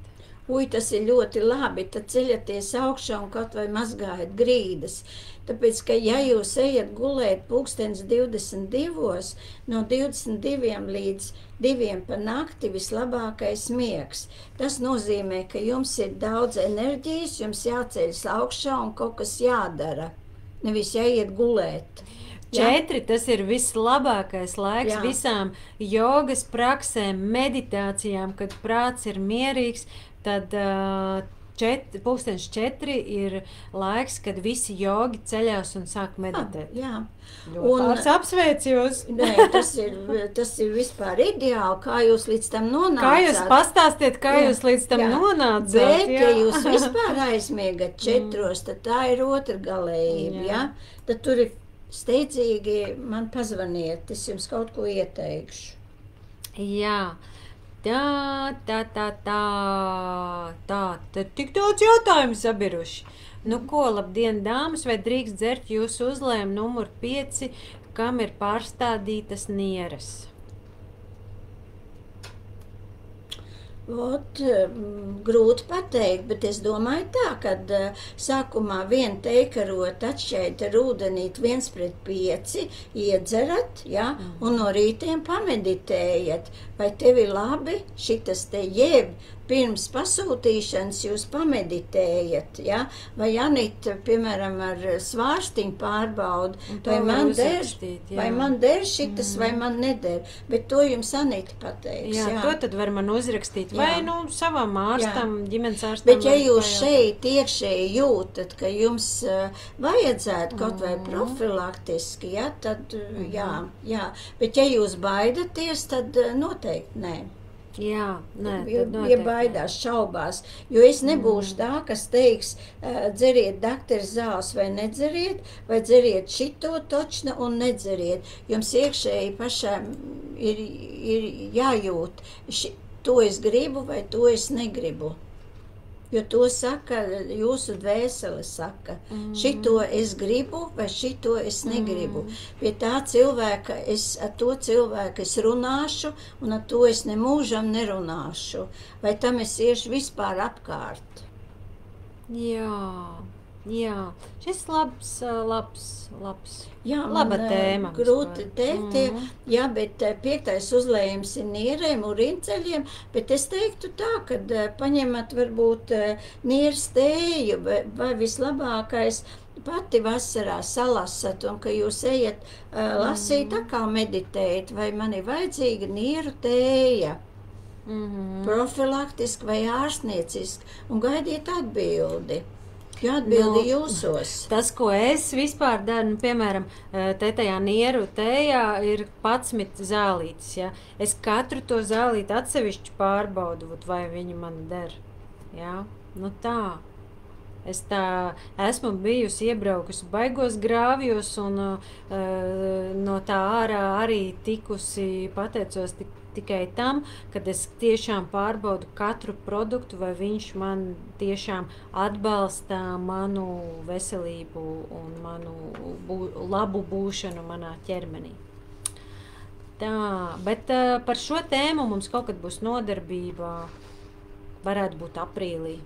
Tas ir ļoti labi, tad ceļaties augšā un kaut vai mazgājat grīdas. Tāpēc, ka ja jūs ejat gulēt pulkstens 22, no 22 līdz 2 pa nakti vislabākais miegs. Tas nozīmē, ka jums ir daudz enerģijas, jums jāceļas augšā un kaut kas jādara. Nevis jāiet gulēt. 4, tas ir vislabākais laiks visām jogas praksēm, meditācijām, kad prāts ir mierīgs, tad 4 ir laiks, kad visi jogi ceļās un sāk meditēt. Jā. Pārs apsveic jūs. Nē, tas ir vispār ideāli, kā jūs līdz tam nonācāt. Kā jūs pastāstiet, kā jūs līdz tam nonācāt? Bet, ja jūs vispār aizmiegat 4, tad tā ir otrgalējība, ja? Tad tur ir steidzīgi man pazvaniet, es jums kaut ko ieteikšu. Jā. Tad tik daudz jautājumu sabiruši. Nu ko, labdien, dāmas, vai drīkst dzert jūsu uzlējumu numur 5, kam ir pārstādītas nieres? Grūti pateikt, bet es domāju tā, kad sākumā vien teikarot atšķēt ar ūdenīt 1:5, iedzerat, ja, un no rītiem pameditējat. Vai tev ir labi šitas te jeb? Pirms pasūtīšanas jūs pameditējat, ja? Vai Anita, piemēram, ar svārstiņu pārbaudu, vai man der šitas, vai man neder. Bet to jums Anita pateiks. Jā, to tad var man uzrakstīt. Vai savam ārstam, ģimenes ārstam. Bet ja jūs šeit iekšēji jūtat, ka jums vajadzētu kaut vai profilaktiski, ja, tad jā. Bet ja jūs baidaties, tad noteikti nē. Jā, nē, ja baidās, šaubās, jo es nebūšu tā, kas teiks, dzeriet dakteres zāles vai nedzeriet, vai dzeriet šito točna un nedzeriet. Jums iekšēji pašām ir jājūt, to es gribu vai to es negribu. Jo to saka, jūsu dvēsele saka, šito es gribu vai šito es negribu. Pie tā cilvēka, ar to cilvēku es runāšu un ar to es nemūžam nerunāšu. Vai tam es iešu vispār apkārt? Jā, šis labs. Jā, laba tēma. Grūti teikt, jā, bet 5. uzlējums ir nierēm, urīnceļiem, bet es teiktu tā, kad paņemat varbūt nieres tēju vai vislabākais pati vasarā salasat un ka jūs ejat lasīt, kā meditējat, vai man ir vajadzīga nieru tēja. Profilaktiski vai ārstnieciski un gaidiet atbildi. Jo atbildi jūsos. Tas, ko es vispār daru, piemēram, tajā nieru tējā ir 11 zālītes. Ja? Es katru to zālīti atsevišķi pārbaudu, vai viņi man der. Ja? Nu tā. Es tā esmu bijusi iebraukusi baigos grāvjos un no tā ārā arī tikusi, pateicos tikai tam, kad es tiešām pārbaudu katru produktu, vai viņš man tiešām atbalsta manu veselību un manu labu būšanu manā ķermenī. Tā, bet par šo tēmu mums kaut kad būs nodarbība varētu būt aprīlī.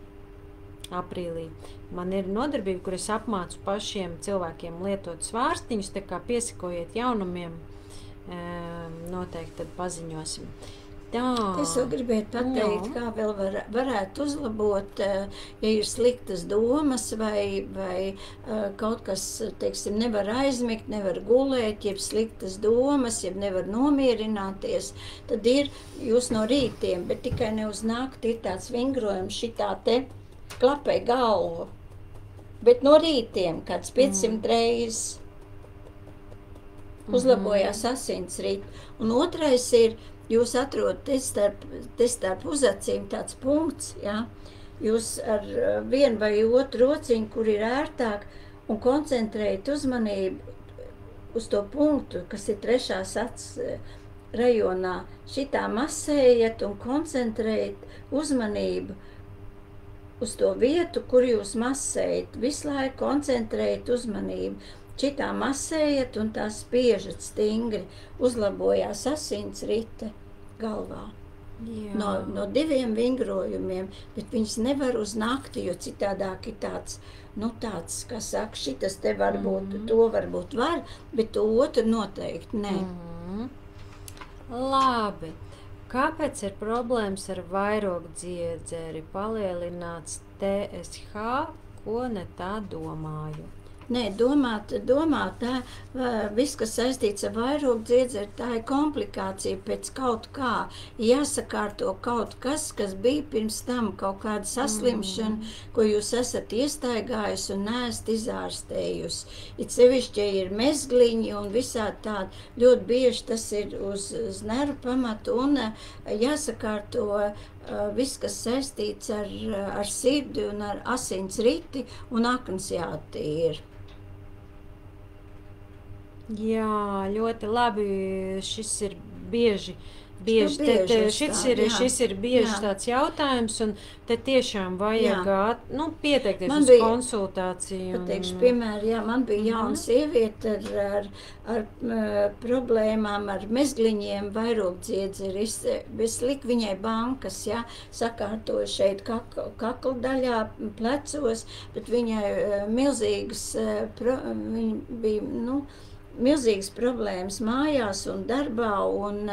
Man ir nodarbība, kur es apmācu pašiem cilvēkiem lietot svārstiņus, tā kā piesakojiet jaunumiem, noteikti tad paziņosim. Tā. Es vēl gribētu pateikt, kā vēl varētu uzlabot, ja ir sliktas domas vai kaut kas, teiksim, nevar aizmigt, nevar gulēt, jeb sliktas domas, jeb nevar nomierināties, tad ir jūs no rītiem, bet tikai ne uz nakti ir tāds vingrojums šitā te klapē galvu, bet no rītiem kāds 500 reizes uzlabojās asinsriti. Un otrais ir, jūs atrodat te starp uzacīm tāds punkts, ja? Jūs ar vienu vai otru rociņu, kur ir ērtāk, un koncentrējat uzmanību uz to punktu, kas ir trešās acs rajonā. Šitā masējat un koncentrējat uzmanību uz to vietu, kur jūs masējat. Visu laiku koncentrējat uzmanību. Šitā masējat un tā spiežat stingri, uzlabojās asinsrite galvā. No 2 vingrojumiem, bet viņas nevar uz nakti, jo citādāk ir tāds, kā saka, šitas te varbūt, to varbūt var, bet to otru noteikti ne. Labi. Kāpēc ir problēmas ar vairogdziedzeri? Palielināts TSH, ko ne tā domāju? Nē, domāt tā, viss, kas saistīts ar vairogdziedzeri, tā ir komplikācija pēc kaut kā. Jāsakārto kaut kas bija pirms tam, kaut kāda saslimšana, ko jūs esat iestaigājusi un neesat izārstējusi. It sevišķi, ja ir mezgliņi un visādi tādi, ļoti bieži tas ir uz nervu pamatu un jāsakārto viss, kas saistīts ar sirdi un ar asinsriti un aknas jātīra. Jā, ļoti labi. Šis ir bieži tāds jautājums, un te tiešām vajag pieteikties uz konsultāciju. Pateikšu, piemēram, man bija jauna sieviete ar problēmām, ar mezgliņiem, vairogdziedzeri. Es liku viņai bankas, sakārtoju šeit kakla daļā, plecos, bet viņai milzīgas, viņa bija, milzīgas problēmas mājās un darbā, un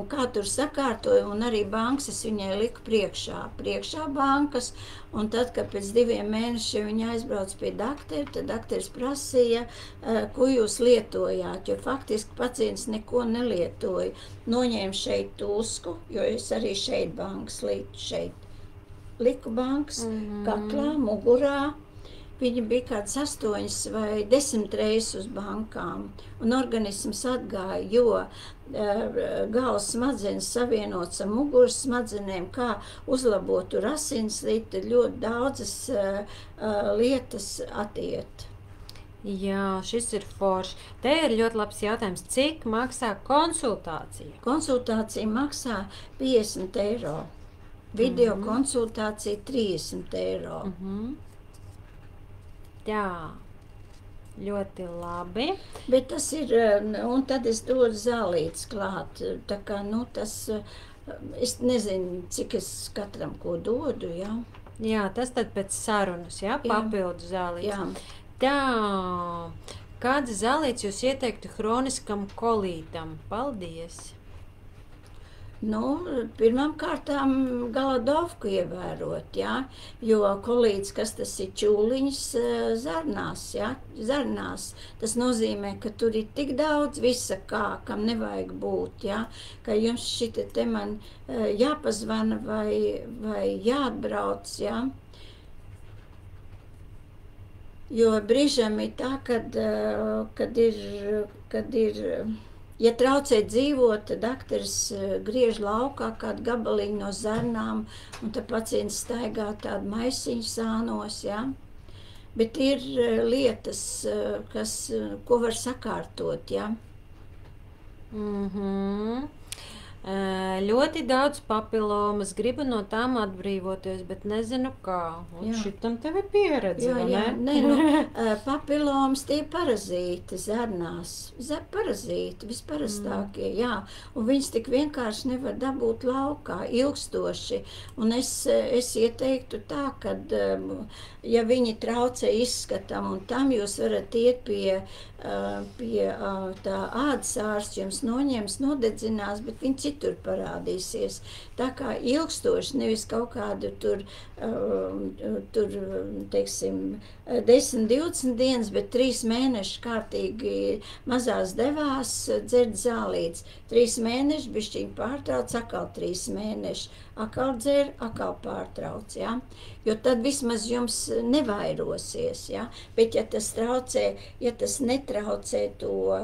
kā tur sakārtoju, un arī bankas es viņai liku priekšā bankas, un tad, kad pēc 2 mēnešiem viņa aizbrauc pie daktera, tad dakteris prasīja, ko jūs lietojāt, jo faktiski pacients neko nelietoja. Noņēma šeit tusku, jo es arī šeit bankas liku bankas, kaklā, mugurā. Viņa bija kāds 8 vai 10 reizes uz bankām, un organisms atgāja, jo galvas smadzenes savienots ar muguras smadzenēm, kā uzlabot tur asinsriti, ļoti daudzas lietas attiet. Jā, šis ir forši. Te ir ļoti labs jautājums. Cik maksā konsultācija? Konsultācija maksā 50 eiro. Video konsultācija 30 eiro. Jā, ļoti labi. Bet tas ir, un tad es dodu zālītes klāt. Tā kā, tas, es nezinu, cik es katram ko dodu, jā. Jā, tas tad pēc sarunas, papildu zālītes. Jā. Tā, kādas zālītes jūs ieteiktu hroniskam kolītam? Paldies! Pirmām kārtām galadovku ievērot, jo kolīts, kas tas ir čūliņas zarnās, tas nozīmē, ka tur ir tik daudz visa kam nevajag būt, ka jums šita te man jāpazvana vai jāatbrauc, jo brīžam ir tā, kad ir ja traucē dzīvot, tad dakteris griež laukā kādu gabaliņu no zarnām, un tad pacients staigā tādu maisiņu sānos, Bet ir lietas, ko var sakārtot, Ļoti daudz papilomas, gribu no tām atbrīvoties, bet nezinu kā. Un šitam tev ir pieredze, vai ne? Nē, papilomas tie parazīti zernās. Parazīti, visparastākie, jā. Un viņas tik vienkārši nevar dabūt laukā ilgstoši. Un es ieteiktu tā, kad, ja viņi traucē izskatam un tam, jūs varat iet pie tā ādas ārsts, jums noņems, nodedzinās, bet viņi citur parādīsies. Tā kā ilgstoši, nevis kaut kādu tur teiksim, 10-20 dienas, bet 3 mēneši kārtīgi mazās devās dzert zālītes. 3 mēneši, bišķiņ pārtrauc, atkal 3 mēneši. Atkal dzer, atkal pārtrauc, ja? Jo tad vismaz jums nevairosies, ja? Bet ja tas traucē, ja tas netraucē to,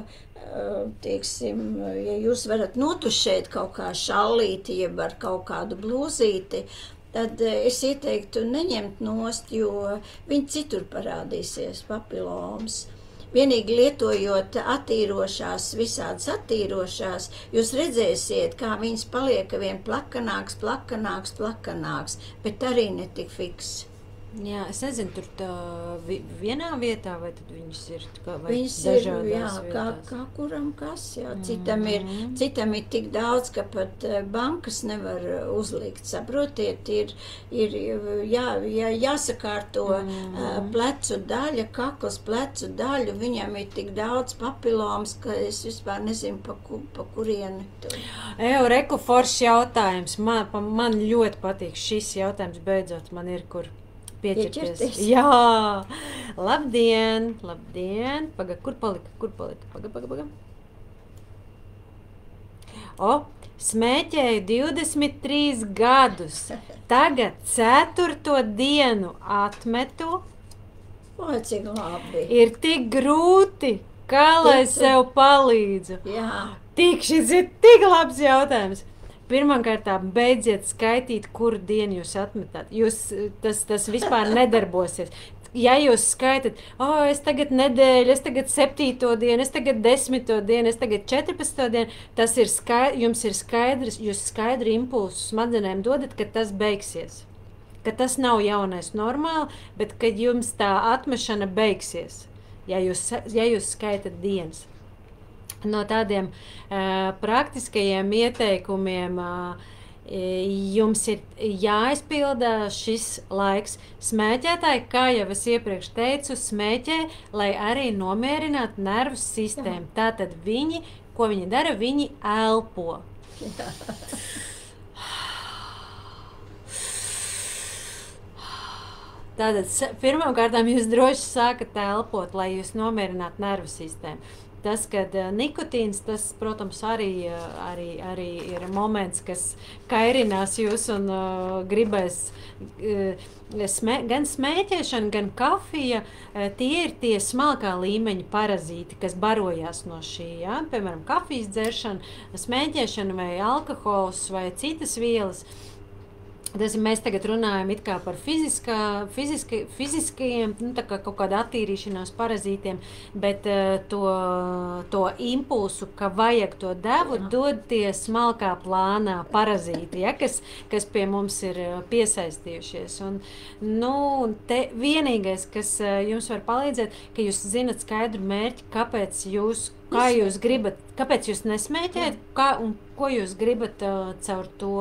teiksim, ja jūs varat notušēt kaut kā šallīti, jeb ar kaut kādu blūzīti, tad es ieteiktu neņemt nost, jo viņi citur parādīsies, papilomas. Vienīgi lietojot visādas attīrošās, jūs redzēsiet, kā viņas paliek vien plakanāks, bet arī netik fiks. Jā, es nezinu, tur vienā vietā, vai tad viņas ir viņas ir, jā, kā kuram kas, jā. Citam ir tik daudz, ka pat bankas nevar uzlikt. Saprotiet, ir jāsakārto plecu daļa, kaklas plecu daļu, viņam ir tik daudz papilomas, ka es vispār nezinu, pa kurieni tur. Reku foršs jautājums. Man ļoti patīk šis jautājums, beidzot man ir kur pieķerties. Jā, labdien. Paga, kur palika? Paga. Smēķēju 23 gadus. Tagad 4. dienu atmetu. Cik labi. Ir tik grūti, kā lai sev palīdzu. Jā. Šis ir tik labs jautājums. Pirmkārt, beidziet skaitīt, kuru dienu jūs atmetāt. Tas vispār nedarbosies. Ja jūs skaitat, es tagad nedēļu, es tagad 7. dienu, es tagad 10. dienu, es tagad 14. dienu, tas ir jums ir skaidrs, jūs skaidru impulsu smadzenēm dodat, ka tas beigsies. Ka tas nav jaunais normāli, bet kad jums tā atmešana beigsies, ja jūs skaitat dienas. No tādiem praktiskajiem ieteikumiem jums ir jāizpilda šis laiks. Smēķētāji, kā jau es iepriekš teicu, smēķē, lai arī nomierinātu nervu sistēmu. Tātad ko viņi dara? Viņi elpo. Tātad pirmkārt jūs droši sākat elpot, lai jūs nomierinātu nervu sistēmu. Tas, kad nikotīns, tas, protams, arī ir moments, kas kairinās jūs un gribēs gan smēķēšana, gan kafija, tie ir tie smalkā līmeņa parazīti, kas barojās no šī, ja? Piemēram, kafijas dzeršana, smēķēšana vai alkohols vai citas vielas. Mēs tagad runājam it kā par fiziskajiem, tā kā kaut kāda attīrīšanās parazītiem, bet to impulsu, ka vajag to devu, dod tie smalkā plānā parazīti, ja, kas pie mums ir piesaistījušies. Un, te vienīgais, kas jums var palīdzēt, ka jūs zinat skaidru mērķi, kāpēc jūs nesmēķējat, un ko jūs gribat caur to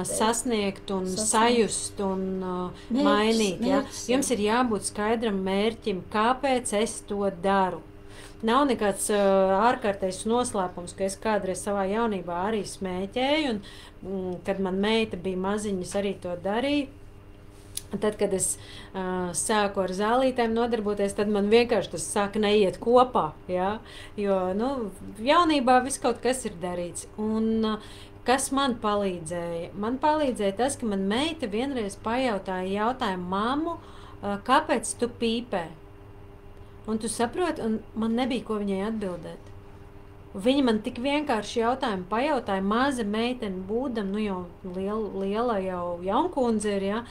sasniegt un sajust un mainīt. Ja? Jums ir jābūt skaidram mērķim, kāpēc es to daru. Nav nekāds ārkārtējs noslēpums, ka es kādreiz savā jaunībā arī smēķēju, un kad man meita bija maziņa, es arī to darīju. Tad, kad es sāku ar zālītēm nodarboties, tad man vienkārši tas sāka neiet kopā. Ja? Jo jaunībā viss kaut kas ir darīts. Un kas man palīdzēja? Man palīdzēja tas, ka man meita vienreiz pajautāja jautājumu, mammu, kāpēc tu pīpē? Un tu saproti, un man nebija ko viņai atbildēt. Viņa man tik vienkārši jautājumu pajautāja, maza meitene būdam, jau liela jau jaunkundze ir, ja?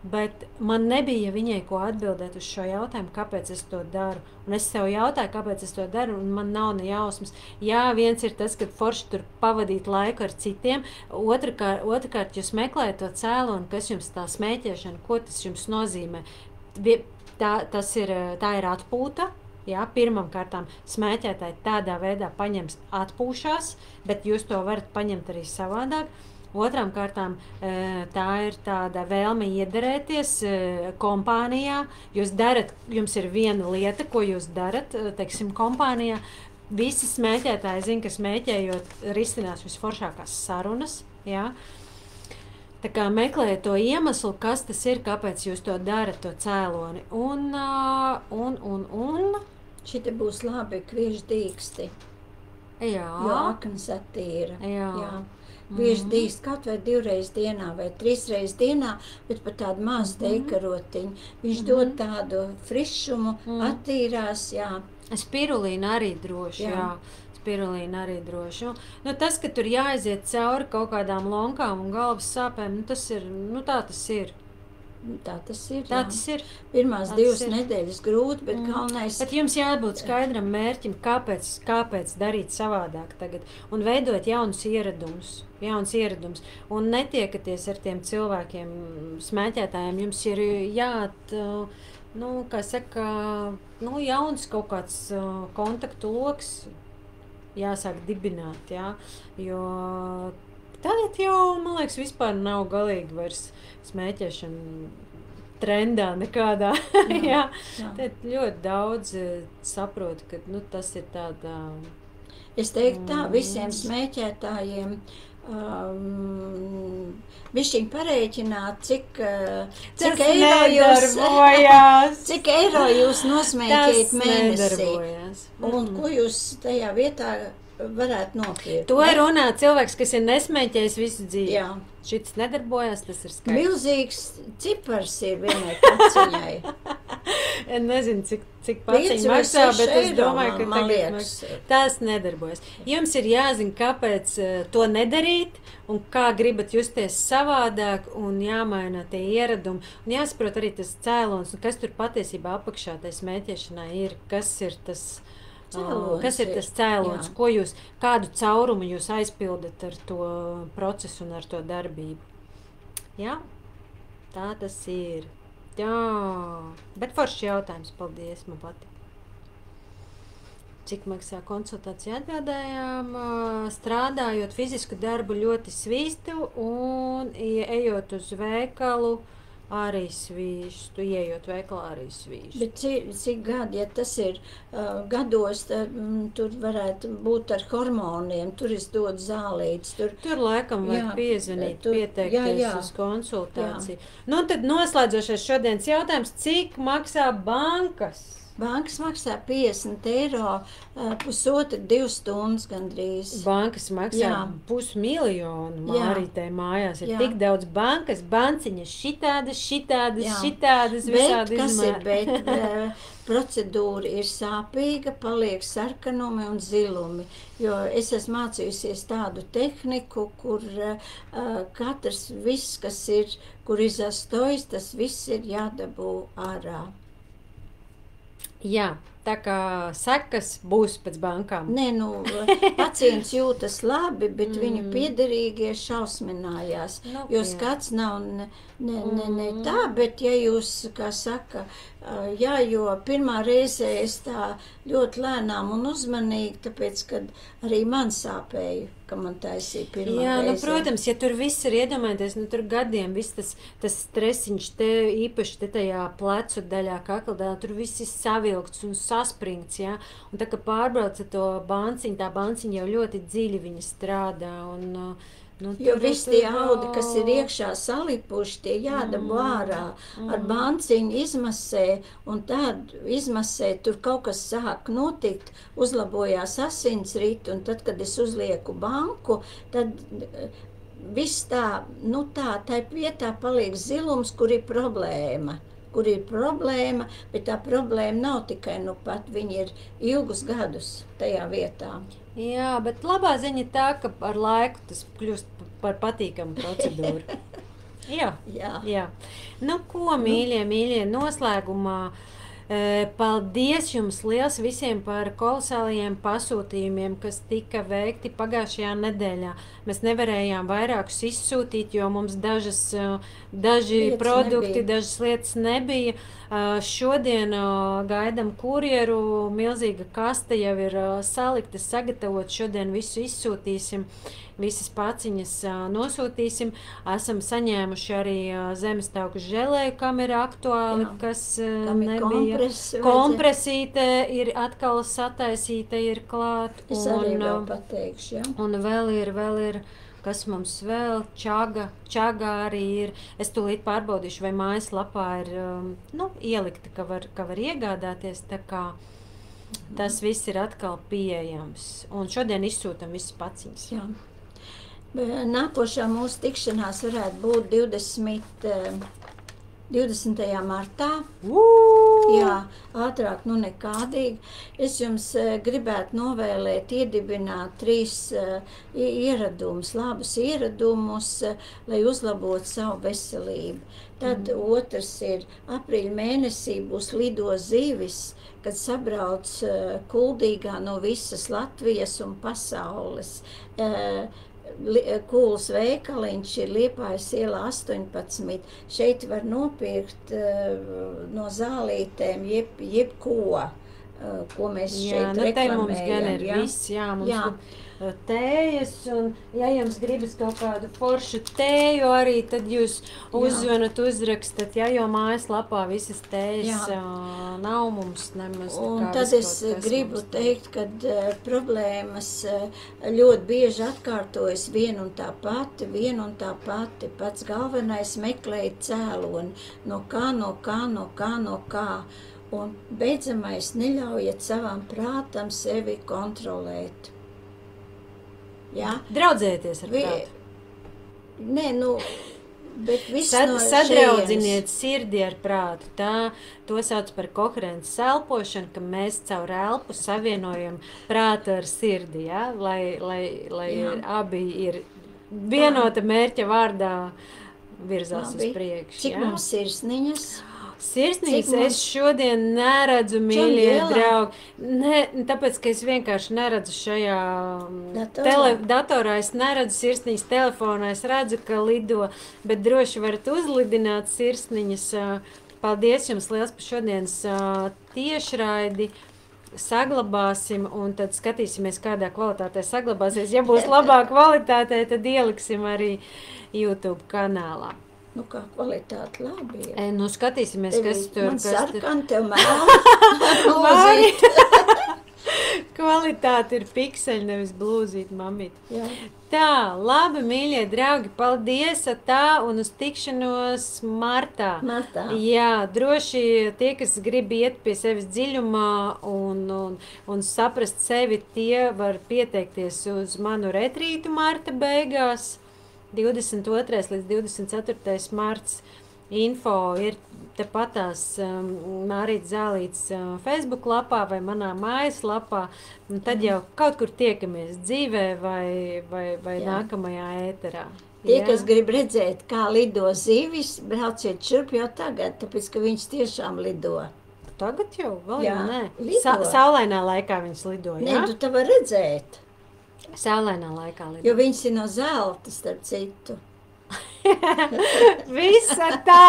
bet man nebija viņai ko atbildēt uz šo jautājumu, kāpēc es to daru. Un es sev jautāju, kāpēc es to daru, un man nav ne jausmas. Jā, viens ir tas, ka forši tur pavadīt laiku ar citiem, otrkārt jūs meklējat to cēloni, kas jums tā smēķēšana, ko tas jums nozīmē. Tā ir atpūta. Jā, pirmkārt, smēķētāji tādā veidā paņems atpūšās, bet jūs to varat paņemt arī savādāk. Otrām kārtām tā ir tāda vēlme iederēties kompānijā. Jums ir viena lieta, ko jūs darat, teiksim, kompānijā. Visi smēķētāji zina, ka smēķējot risinās visforšākās sarunas. Jā. Tā kā meklējiet to iemeslu, kas tas ir, kāpēc jūs to darat, to cēloni. Un Šite būs labi kviešu dīksti. Jā. Jo aknas attīra. Jā. Kviešu dīksti kaut vai 2 reizes dienā vai 3 reizes dienā, bet pat tādu mazu teikarotiņu. Viņš dod tādu frišumu, attīrās, jā. Spirulīna arī droši, jā. Spirulīna arī droši. Nu, tas, ka tur jāaiziet cauri kaut kādām lonkām un galvas sāpēm, tā tas ir. Tā tas ir. Pirmās 2 nedēļas grūti, bet galvenais... Bet jums jābūt skaidram mērķim, kāpēc darīt savādāk tagad. Un veidot jaunus ieradumus. Un netiekaties ar tiem cilvēkiem, smēķētājiem. Jums ir jauns kaut kāds kontaktu loks jāsāk dibināt. Jā? Jo tagad jau, man liekas, vispār nav galīgi vairs smēķēšana trendā nekādā. Jā. Tad ļoti daudz saprot, ka tas ir tādā... Es teiktu tā, visiem smēķētājiem bišķiņ parēķināt, cik eiro jūs nosmēķējat mēnesī. Un ko jūs tajā vietā varētu nopirkt. To runā cilvēks, kas ir nesmēķējis visu dzīvi. Jā. Šits nedarbojas, tas ir skaidrs. Milzīgs cipars ir vienai paciņai. Nezinu, cik paciņa maksā, bet es domāju, ka tagad tās nedarbojas. Jums ir jāzina, kāpēc to nedarīt un kā gribat justies savādāk un jāmaina tie ieradumi. Un jāsaprot arī tas cēlons, un kas tur patiesībā apakšā tai smēķēšanai ir, kas ir tas cēlons, kādu caurumu jūs aizpildat ar to procesu un ar to darbību. Jā, tā tas ir. Jā, bet foršs jautājums, paldies, man patīk. Cik maksā konsultācija atbildējām, strādājot fizisku darbu ļoti svīstu un ejot uz veikalu, arī svīstu, ieejot veikalā arī svīstu. Bet cik gadi, ja tas ir gados, tad tur varētu būt ar hormoniem, tur es dodu zālītes. Tur laikam vajag piezvanīt, pieteikties uz konsultāciju. Jā. Nu, tad noslēdzošais šodienas jautājums, cik maksā bankas? Bankas maksā 50 eiro, 1,5–2 stundas gandrīz. Bankas maksā 500 000 Mārītei mājās. Ir tik daudz bankas, banciņas šitādas, visādi izmēri. Bet procedūra ir sāpīga, paliek sarkanumi un zilumi. Jo es esmu mācījusies tādu tehniku, kur katrs viss, kas ir, kur izastojas, tas viss ir jādabū ārā. Jā, tā kā sekas būs pēc bankām. Nē, pacients jūtas labi, bet viņu piederīgie šausminājās. Jo skats nav ne tā, bet ja jūs, kā saka, jo pirmā reize es tā ļoti lēnām un uzmanīgi, tāpēc, kad arī man sāpēja, ka man taisīja pirmā reize. Protams, ja tur viss ir iedomājoties, tur gadiem viss tas stresiņš te īpaši te tajā plecu daļā, kakla daļā, tur viss ir savilkts un saspringts, jā. Un tā, ka pārbrauca to banciņu, tā banciņa jau ļoti dziļi viņa strādā un... Jo visi tie audi, kas ir iekšā salipuši, tie jādabū ārā ar banciņu izmasē, un tad izmasē tur kaut kas sāk notikt, uzlabojās asinsriti, un tad, kad es uzlieku banku, tad viss tā vietā paliek zilums, kur ir problēma. Bet tā problēma nav tikai pat, viņi ir ilgus gadus tajā vietā. Jā, bet labā ziņa ir tā, ka ar laiku tas kļūst par patīkamu procedūru. Jā, Jā. jā. Nu, ko, mīļie, noslēgumā. Paldies jums liels visiem par kolosālajiem pasūtījumiem, kas tika veikti pagājušajā nedēļā. Mēs nevarējām vairākus izsūtīt, jo mums daži produkti, dažas lietas nebija. Šodien gaidām kurjeru, milzīga kaste jau ir salikta, sagatavot. Šodien visu izsūtīsim, visas paciņas nosūtīsim. Esam saņēmuši arī zemestauku želēju, kam ir aktuāli, kas nebija. Kompresīte ir atkal sataisīta, ir klāt. Es arī vēl pateikšu, jā. Un vēl ir, kas mums vēl, čaga arī ir. Es tūlīt pārbaudīšu, vai mājaslapā ir ielikta, ka var iegādāties. Tā kā tas viss ir atkal pieejams. Un šodien izsūtam visas paciņas. Jā. Nākošā mūsu tikšanās varētu būt 20. martā. Jā, ātrāk nekādīgi. Es jums gribētu novēlēt, iedibināt 3 ieradumus, labus ieradumus, lai uzlabotu savu veselību. Tad otrs ir aprīļa mēnesī būs lido zivis, kad sabrauc kuldīgā no visas Latvijas un pasaules. Kūls veikaliņš ir Liepājas ielā 18. Šeit var nopirkt no zālītēm jebko, ko mēs šeit reklamējam. Te mums gan ir viss, mums tējas, un ja jums gribas kaut kādu foršu tēju arī, tad jūs uzzvanat, uzrakstat, jo mājaslapā visas tējas nav mums nemaz. Un tad es gribu teikt, ka problēmas ļoti bieži atkārtojas vien un tā pati. Pats galvenais meklēt cēloni, no kā. Un beidzamais neļaujiet savam prātam sevi kontrolēt. Jā. Draudzēties ar prātu. Nē, bet viss sadraudziniet sirdi ar prātu. To sauc par koherences elpošanu, ka mēs caur elpu savienojam prātu ar sirdi, lai abi ir vienota mērķa vārdā virzās uz priekšu. Cik mums sirsniņas? Sirsnīgs es šodien neredzu, mīļie draugi. Tāpēc, ka es vienkārši neredzu šajā datorā, es neredzu sirsnīgas telefonā, es redzu, ka lido, bet droši varat uzlidināt sirsniņas. Paldies jums liels par šodienas tiešraidi. Saglabāsim, un tad skatīsimies, kādā kvalitātē saglabāsies. Ja būs labā kvalitātē, tad ieliksim arī YouTube kanālā. Kā kvalitāte labi ir. Skatīsimies, kas tur. Man sarkan, tev blūzīt. Kvalitāte ir pikseļi, nevis blūzīt, mamīt. Jā. Tā, labi, mīļie draugi, paldies, un uz tikšanos martā. Jā, droši tie, kas grib iet pie sevis dziļumā un saprast sevi, tie var pieteikties uz manu retrītu marta beigās. 22. līdz 24. marts info ir tepatās Mārītes Zālītes Facebook lapā vai manā mājaslapā. Un tad jau kaut kur tiekamies dzīvē vai nākamajā ēterā. Tie, kas grib redzēt, kā lido zivis, brauciet šurp jau tagad, tāpēc, ka viņš tiešām lido. Tagad jau? Vēl jau nē. Saulainā laikā viņš lido, jā? Nē, tu tā var redzēt. Saulainā laikā lido. Jo viņš ir no zelta, starp citu. Viss tā!